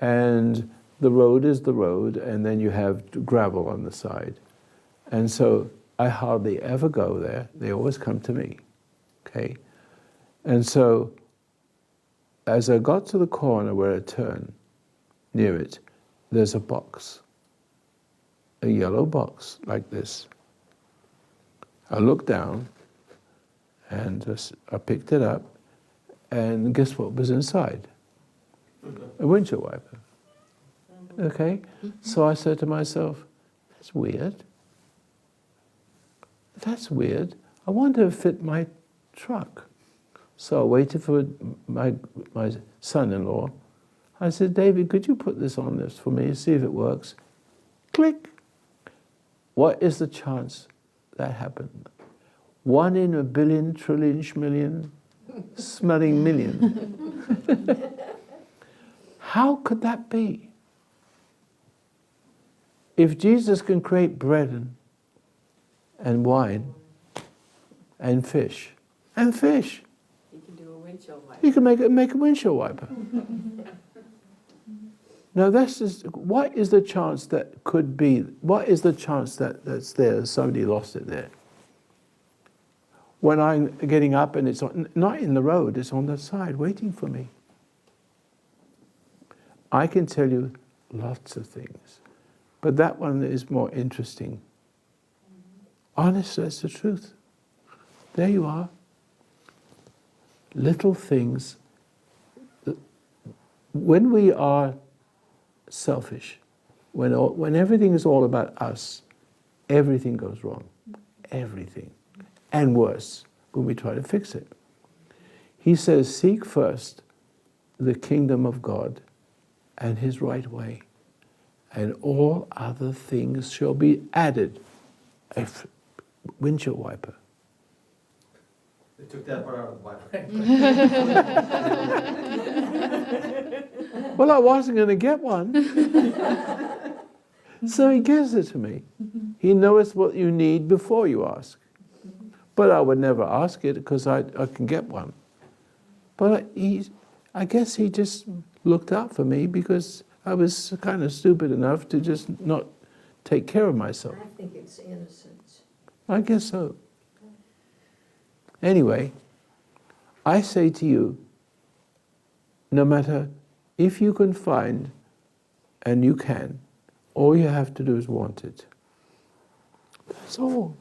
And the road is the road, and then you have gravel on the side. And so I hardly ever go there. They always come to me, okay? And so as I got to the corner where I turned, near it, there's a box, a yellow box like this. I looked down, and I picked it up, and guess what was inside? A windshield wiper. Okay? So I said to myself, that's weird. That's weird. I wonder if it fit my truck. So I waited for my son-in-law. I said, David, could you put this on this for me, see if it works? Click. What is the chance that happened? 1 in a billion, trillion, schmillion, smelling million. How could that be? If Jesus can create bread and wine and fish, You can do a windshield wiper. he can make a windshield wiper. Now, what is the chance that could be? What is the chance that's there? Somebody lost it there. When I'm getting up and it's not in the road, it's on the side waiting for me. I can tell you lots of things, but that one is more interesting. Honest, that's the truth. There you are. Little things. When we are selfish, when everything is all about us, everything goes wrong. Everything. And worse, when we try to fix it. He says, seek first the kingdom of God and his right way, and all other things shall be added. A windshield wiper. They took that part out of the Bible. Well, I wasn't going to get one. So he gives it to me. He knows what you need before you ask. But I would never ask it because I can get one. But I guess he just looked out for me because I was kind of stupid enough to just not take care of myself. I think it's innocence. I guess so. Anyway, I say to you, no matter if you can find, and you can, all you have to do is want it. That's all.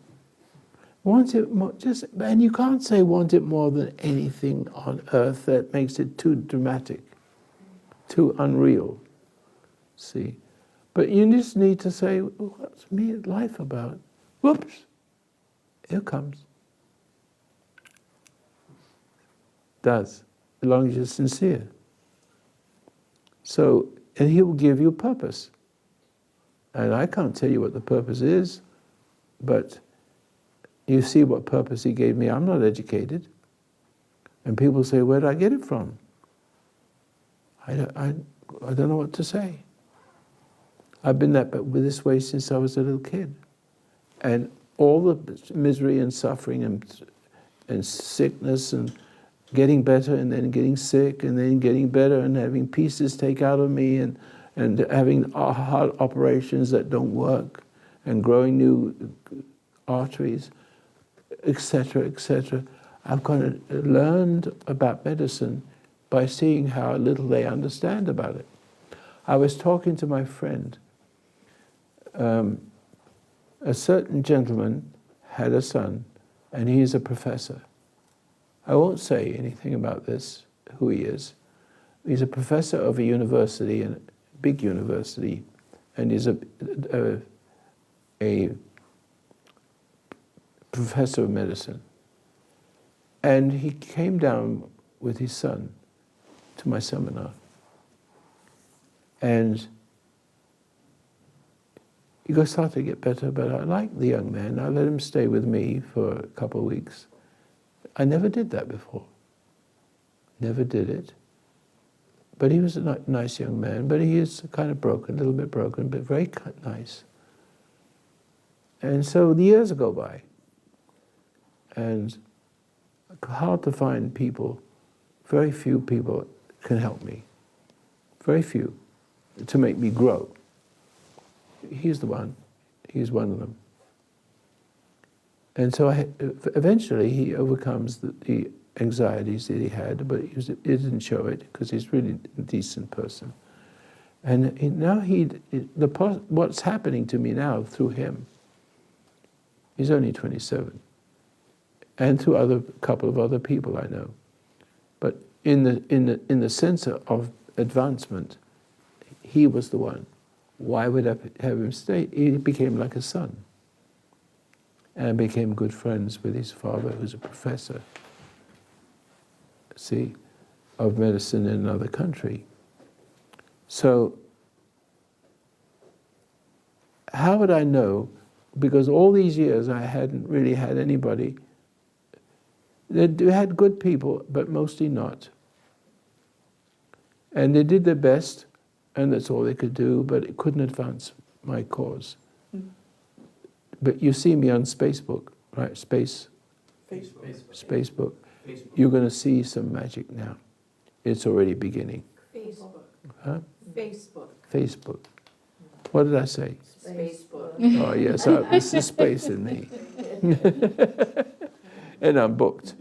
Want it more, and you can't say want it more than anything on earth. That makes it too dramatic, too unreal. See? But you just need to say, what's life about? Whoops, here it comes. Does, as long as you're sincere. So, and he will give you purpose. And I can't tell you what the purpose is, but you see what purpose he gave me. I'm not educated. And people say, where did I get it from? I don't know what to say. I've been this way since I was a little kid. And all the misery and suffering and sickness and getting better and then getting sick and then getting better and having pieces take out of me and having heart operations that don't work and growing new arteries, etc., etc. I've kind of learned about medicine by seeing how little they understand about it. I was talking to my friend. A certain gentleman had a son, and he is a professor. I won't say anything about this, who he is. He's a professor of a university, a big university, and he's a professor of medicine. And he came down with his son to my seminar. And he goes, started to get better, but I like the young man. I let him stay with me for a couple of weeks. I never did that before. Never did it. But he was a nice young man, but he is kind of broken, a little bit broken, but very nice. And so the years go by. And hard to find people, very few people can help me. Very few, to make me grow. He's the one. He's one of them. And so eventually he overcomes the anxieties that he had, but he didn't show it because he's really a decent person. And now what's happening to me now through him, he's only 27, and through a couple of other people I know. But in the sense of advancement, he was the one. why would I have him stay? He became like a son and became good friends with his father, who's a professor, see, of medicine in another country. So how would I know? Because all these years I hadn't really had anybody. They had good people, but mostly not. And they did their best, and that's all they could do, but it couldn't advance my cause. But you see me on Facebook, right? Facebook. You're going to see some magic now. It's already beginning. Facebook. Huh? Facebook. Facebook. What did I say? Facebook. Oh, yes, there's the space in me. And I'm booked.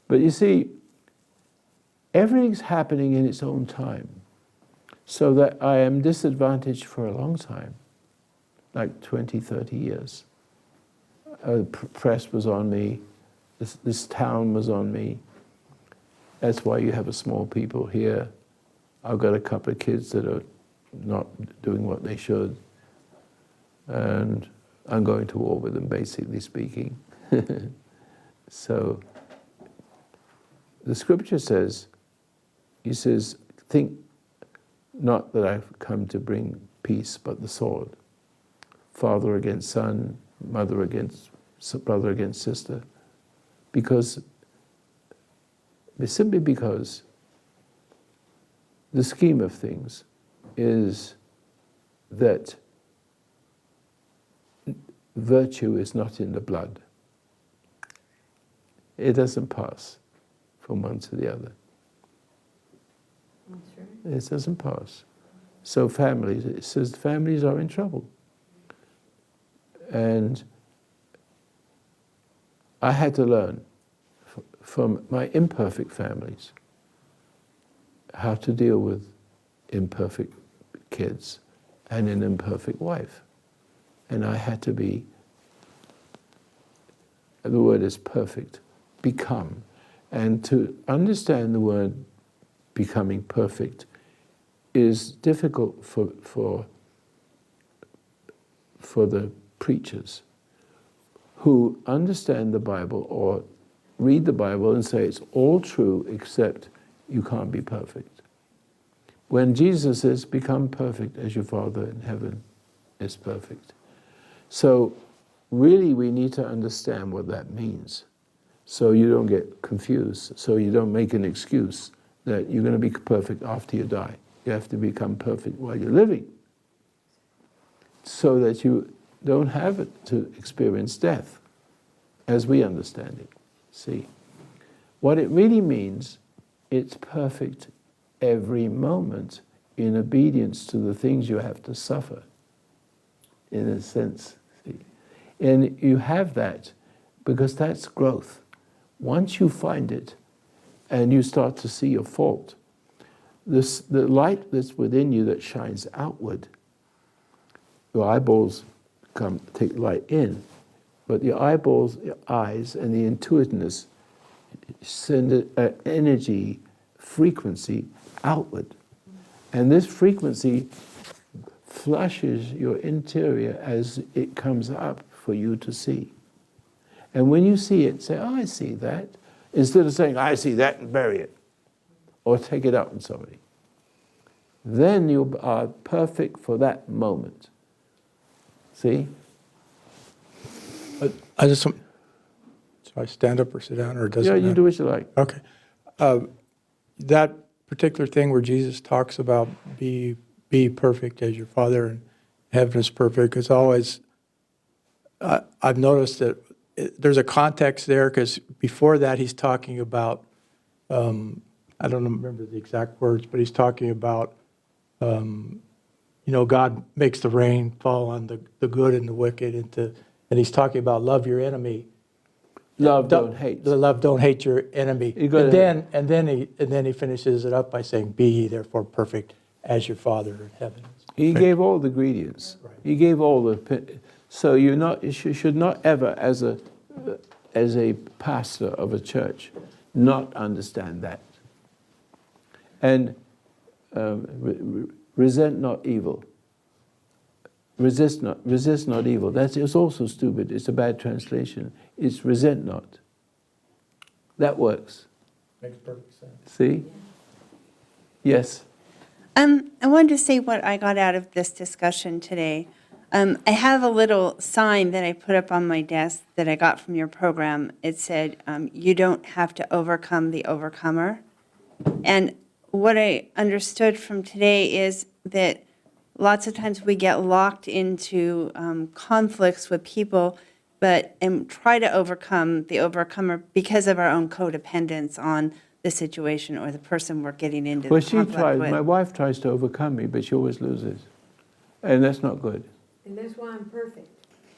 But you see, everything's happening in its own time, so that I am disadvantaged for a long time, like 20, 30 years. Press was on me, this town was on me. That's why you have a small people here. I've got a couple of kids that are not doing what they should, and I'm going to war with them, basically speaking. So the scripture says, he says, think not that I've come to bring peace, but the sword. Father against son, mother against brother against sister. Simply because the scheme of things is that virtue is not in the blood. It doesn't pass from one to the other. That's right. It doesn't pass. So families, it says families are in trouble. And I had to learn from my imperfect families how to deal with imperfect kids and an imperfect wife. And I had to be, the word is perfect, become. And to understand the word becoming perfect is difficult for the preachers who understand the Bible or read the Bible and say it's all true except you can't be perfect. When Jesus says, become perfect as your Father in heaven is perfect. So really we need to understand what that means so you don't get confused, so you don't make an excuse that you're going to be perfect after you die. You have to become perfect while you're living so that you don't have it to experience death as we understand it. See, what it really means, it's perfect every moment in obedience to the things you have to suffer, in a sense. See? And you have that because that's growth. Once you find it and you start to see your fault, the light that's within you that shines outward, your eyeballs take light in, but your eyeballs, your eyes, and the intuitiveness send an energy, frequency outward. And this frequency flushes your interior as it comes up for you to see. And when you see it, say, oh, I see that, instead of saying, I see that, and bury it, or take it out on somebody. Then you are perfect for that moment. See? I just want, so I stand up or sit down, or does it Yeah, matter? you do what you like. Okay. That particular thing where Jesus talks about be perfect as your Father in heaven is perfect, it's always, I've noticed that there's a context there, because before that he's talking about, I don't remember the exact words, but he's talking about, God makes the rain fall on the good and the wicked, and he's talking about love your enemy. Love, don't hate. The love, don't hate your enemy. You gotta- And then he finishes it up by saying, "Be ye therefore perfect, as your Father in heaven is." He gave all the ingredients. Right. He gave all the. So you should not ever, as a pastor of a church, not understand that. And Resent not evil. Resist not evil. It's also stupid. It's a bad translation. It's resent not. That works. Makes perfect sense. See? Yes. I wanted to say what I got out of this discussion today. I have a little sign that I put up on my desk that I got from your program. It said, "You don't have to overcome the overcomer." And what I understood from today is that lots of times we get locked into conflicts with people, and try to overcome the overcomer because of our own codependence on the situation or the person we're getting into Well, the she conflict tries. with. My wife tries to overcome me, but she always loses, and that's not good. And that's why I'm perfect.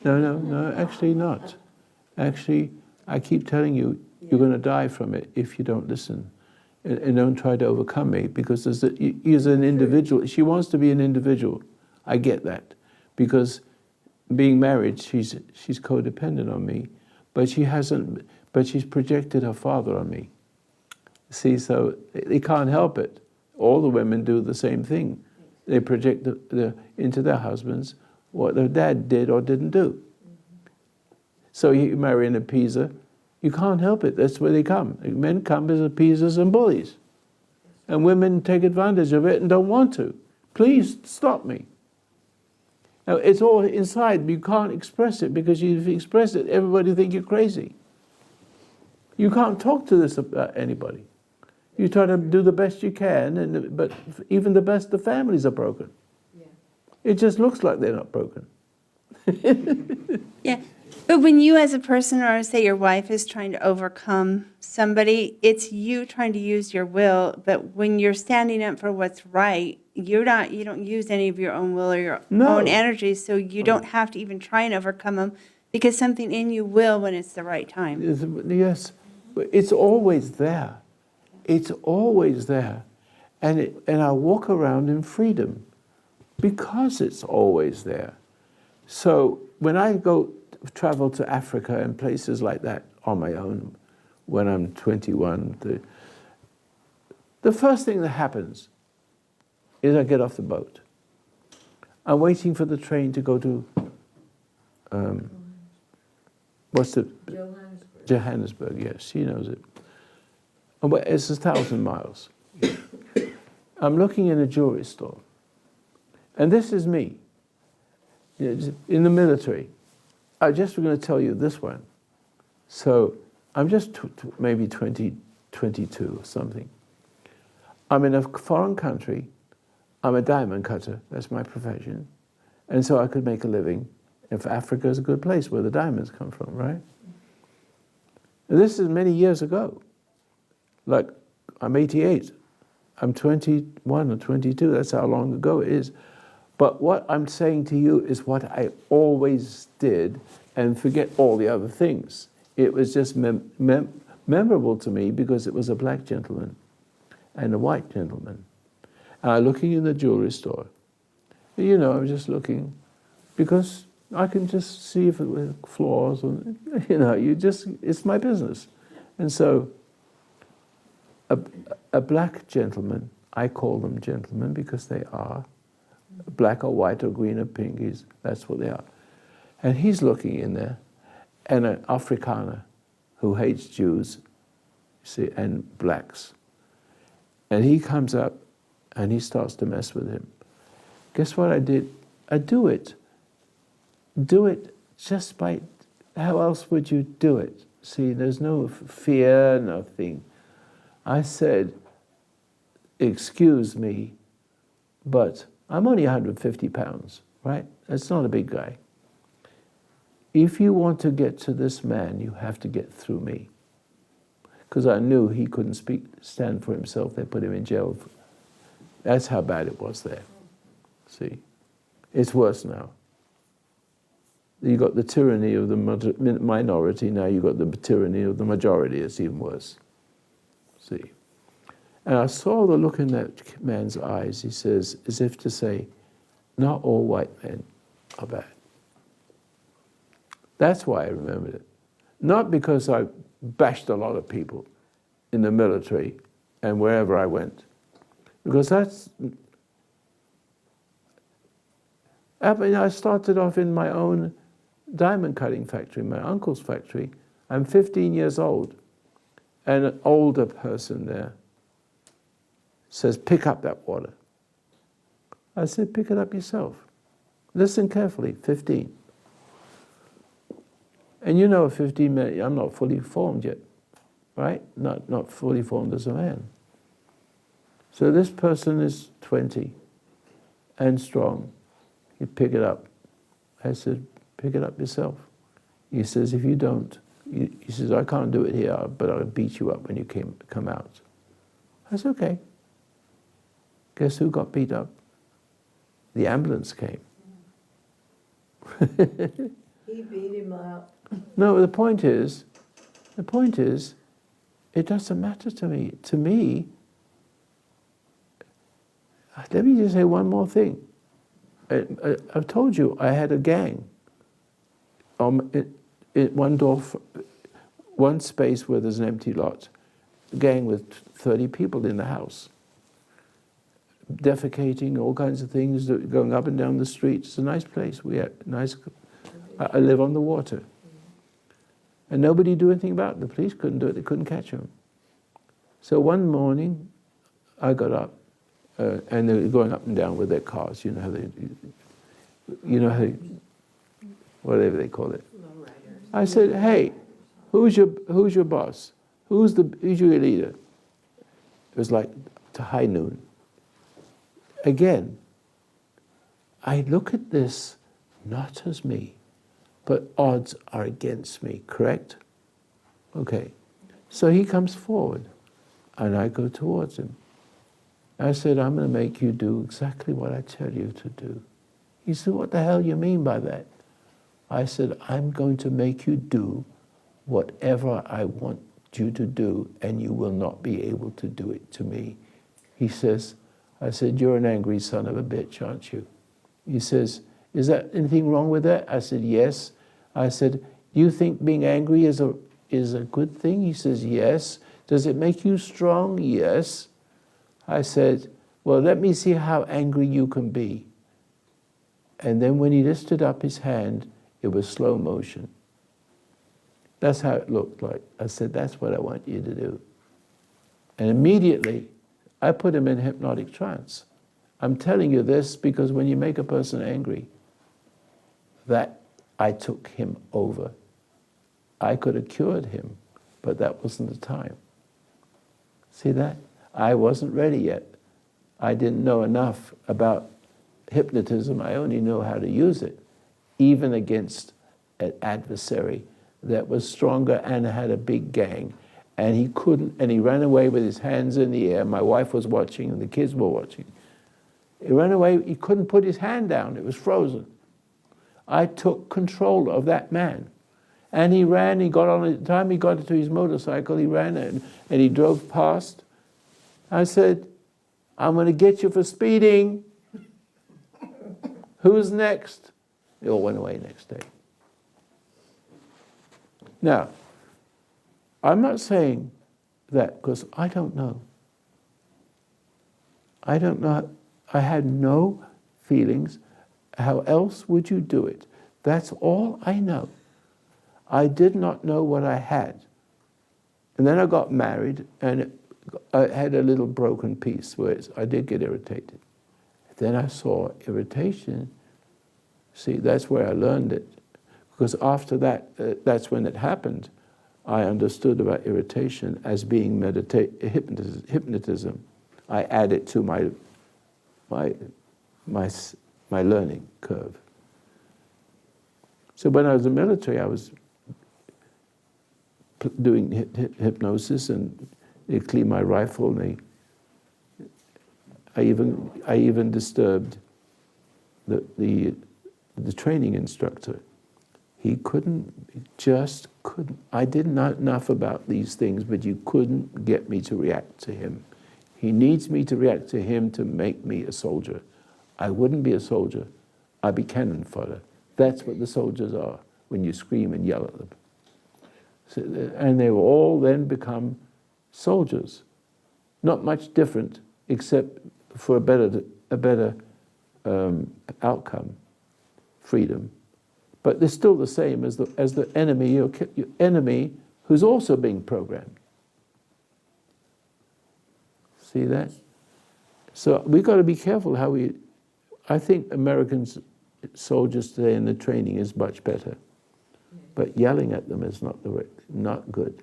No, actually not. Actually, I keep telling you, you're going to die from it if you don't listen, and don't try to overcome me, because there's as an individual, she wants to be an individual. I get that, because being married, she's codependent on me, but she's projected her father on me. See, so they can't help it. All the women do the same thing. They project into their husbands what their dad did or didn't do. So you marry an appeaser, you can't help it. That's where they come. Men come as appeasers and bullies. And women take advantage of it and don't want to. Please stop me. Now, it's all inside. You can't express it, because if you express it, everybody think you're crazy. You can't talk to this about anybody. You try to do the best you can, but even the best of families are broken. It just looks like they're not broken. Yeah, but when you as a person, or say your wife is trying to overcome somebody, it's you trying to use your will, but when you're standing up for what's right, you don't use any of your own will or your No. own energy, so you don't have to even try and overcome them, because something in you will when it's the right time. Yes, it's always there. It's always there. And I walk around in freedom because it's always there. So when I travel to Africa and places like that on my own, when I'm 21, the first thing that happens is I get off the boat. I'm waiting for the train to go to, Johannesburg, yes, she knows it. It's 1,000 miles. I'm looking in a jewelry store. And this is me, in the military. I'm just going to tell you this one. So I'm just maybe 20, 22 or something. I'm in a foreign country. I'm a diamond cutter. That's my profession. And so I could make a living. If Africa is a good place where the diamonds come from, right? And this is many years ago. Like, I'm 88. I'm 21 or 22. That's how long ago it is. But what I'm saying to you is what I always did, and forget all the other things. It was just memorable to me because it was a black gentleman and a white gentleman. Looking in the jewelry store. You know, I'm just looking because I can just see if it was flaws, and it's my business. And so a black gentleman, I call them gentlemen because they are, black or white or green or pink, that's what they are. And he's looking in there, and an Afrikaner who hates Jews, see, and blacks. And he comes up and he starts to mess with him. Guess what I did? I do it. Do it just by, how else would you do it? See, there's no fear, nothing. I said, excuse me, but I'm only 150 pounds, right? That's not a big guy. If you want to get to this man, you have to get through me. Because I knew he couldn't stand for himself. They put him in jail. That's how bad it was there. See, it's worse now. You got the tyranny of the minority, now you got the tyranny of the majority. It's even worse. See. And I saw the look in that man's eyes, he says, as if to say, not all white men are bad. That's why I remembered it. Not because I bashed a lot of people in the military and wherever I went. Because I started off in my own diamond cutting factory, my uncle's factory. I'm 15 years old, and an older person there says, pick up that water. I said, pick it up yourself. Listen carefully, 15. And you know, 15 minutes, I'm not fully formed yet, right? Not fully formed as a man. So this person is 20 and strong. You pick it up. I said, pick it up yourself. He says, if you don't, he says, I can't do it here, but I'll beat you up when you come out. I said, okay. Guess who got beat up? The ambulance came. He beat him up. No, the point is, it doesn't matter to me. To me, let me just say one more thing. I've told you I had a gang. One door, one space where there's an empty lot. A gang with 30 people in the house. Defecating, all kinds of things, going up and down the street. It's a nice place. We had nice. I live on the water. And nobody do anything about it. The police couldn't do it. They couldn't catch him. So one morning, I got up, and they were going up and down with their cars. You know how whatever they call it. I said, "Hey, who's your boss? Who's your leader?" It was like to high noon. Again, I look at this not as me, but odds are against me, correct? Okay. So he comes forward, and I go towards him. I said, I'm going to make you do exactly what I tell you to do. He said, what the hell you mean by that? I said, I'm going to make you do whatever I want you to do, and you will not be able to do it to me. I said, you're an angry son of a bitch, aren't you? He says, is there anything wrong with that? I said, yes. I said, do you think being angry is a good thing? He says, yes. Does it make you strong? Yes. I said, well, let me see how angry you can be. And then when he lifted up his hand, it was slow motion. That's how it looked like. I said, that's what I want you to do. And immediately, I put him in hypnotic trance. I'm telling you this because when you make a person angry, that I took him over. I could have cured him, but that wasn't the time. See that? I wasn't ready yet. I didn't know enough about hypnotism. I only know how to use it, even against an adversary that was stronger and had a big gang. And he couldn't, and he ran away with his hands in the air. My wife was watching and the kids were watching. He ran away, he couldn't put his hand down, it was frozen. I took control of that man. And he ran, the time he got to his motorcycle, he ran and he drove past. I said, I'm going to get you for speeding. Who's next? They all went away next day. Now, I'm not saying that because I don't know. I don't know. I had no feelings. How else would you do it? That's all I know. I did not know what I had. And then I got married, and I had a little broken piece where I did get irritated. Then I saw irritation. See, that's where I learned it. Because after that, that's when it happened. I understood about irritation as being hypnotism. I add it to my learning curve. So when I was in the military, I was doing hypnosis, and they cleaned my rifle, and I even disturbed the training instructor. He just couldn't. I didn't know enough about these things, but you couldn't get me to react to him. He needs me to react to him to make me a soldier. I wouldn't be a soldier. I'd be cannon fodder. That's what the soldiers are when you scream and yell at them. So, and they will all then become soldiers. Not much different, except for a better outcome. freedom, but they're still the same as the enemy, your enemy who's also being programmed. See that? So we've got to be careful how we. I think American soldiers today in the training is much better, but yelling at them is not good.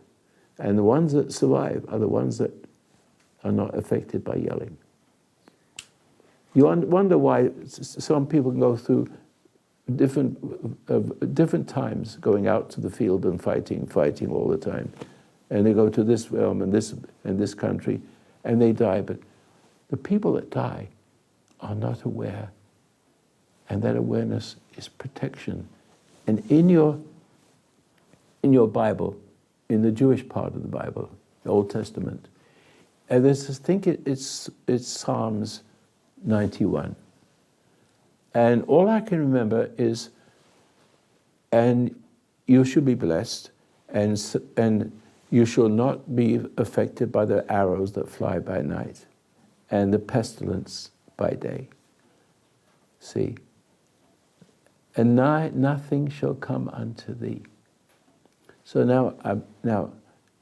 And the ones that survive are the ones that are not affected by yelling. You wonder why some people go through different times going out to the field and fighting all the time. And they go to this realm and this country, and they die. But the people that die are not aware. And that awareness is protection. And in your Bible, in the Jewish part of the Bible, the Old Testament, and I think it's Psalms 91. And all I can remember is, and you shall be blessed, and you shall not be affected by the arrows that fly by night, and the pestilence by day. See? And nothing shall come unto thee. So now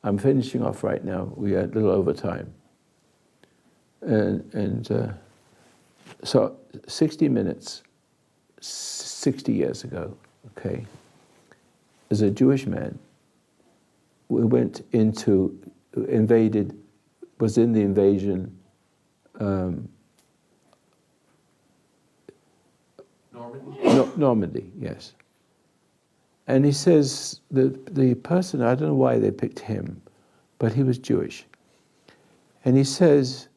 I'm finishing off right now. We are a little over time. So 60 minutes, 60 years ago, okay, as a Jewish man, we went was in the invasion. Normandy, yes. And he says the person, I don't know why they picked him, but he was Jewish. And he says,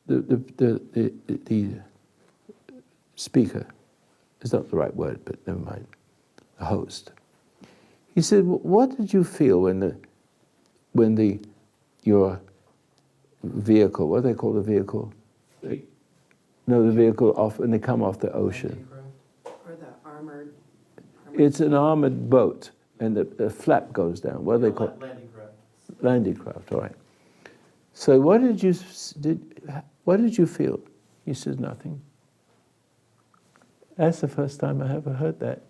the speaker, is not the right word, but never mind, the host. He said, what did you feel when your vehicle, what do they call the vehicle? No, the vehicle when they come off the ocean. Or the armored. It's an armored boat, and the flap goes down. What do they call it? Landing craft. Landing craft, all right. So what did you feel? He says, nothing. That's the first time I ever heard that.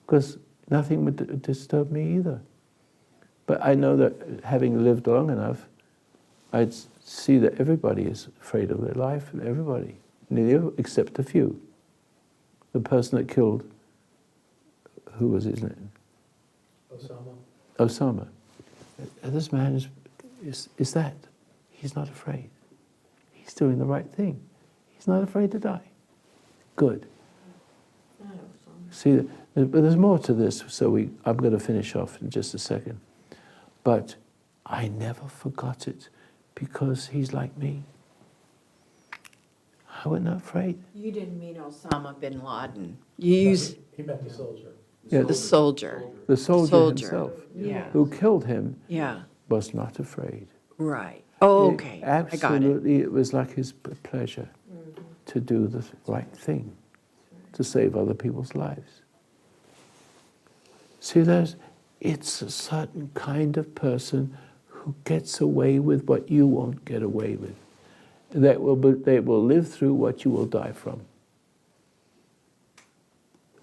Because nothing would disturb me either. But I know that having lived long enough, I'd see that everybody is afraid of their life, everybody, except a few. The person that killed, who was his name? Osama. This man is that. He's not afraid. He's doing the right thing. He's not afraid to die. Good. See, but there's more to this, so I'm going to finish off in just a second. But I never forgot it because he's like me. I was not afraid. You didn't mean Osama bin Laden. You used He meant the soldier. Yeah, the soldier. the soldier himself, Yeah. who killed him, Yeah. was not afraid. Right. Oh, okay. I got it. Absolutely, it was like his pleasure to do the right thing, to save other people's lives. See, it's a certain kind of person who gets away with what you won't get away with. They will live through what you will die from.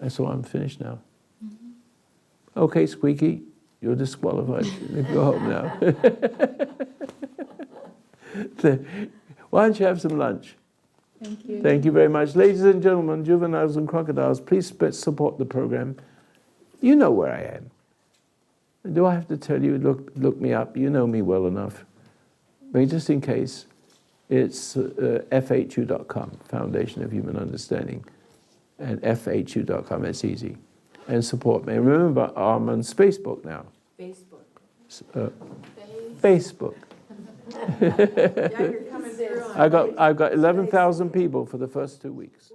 And so I'm finished now. Okay, Squeaky, you're disqualified. You can go home now. Why don't you have some lunch? Thank you. Thank you very much. Ladies and gentlemen, juveniles and crocodiles, please support the program. You know where I am. Do I have to tell you, look me up? You know me well enough. But just in case, it's FHU.com, Foundation of Human Understanding. And FHU.com, it's easy. And support me. Remember, I'm on Facebook now. Facebook. Yeah, you're coming through on I've got 11,000 people for the first 2 weeks.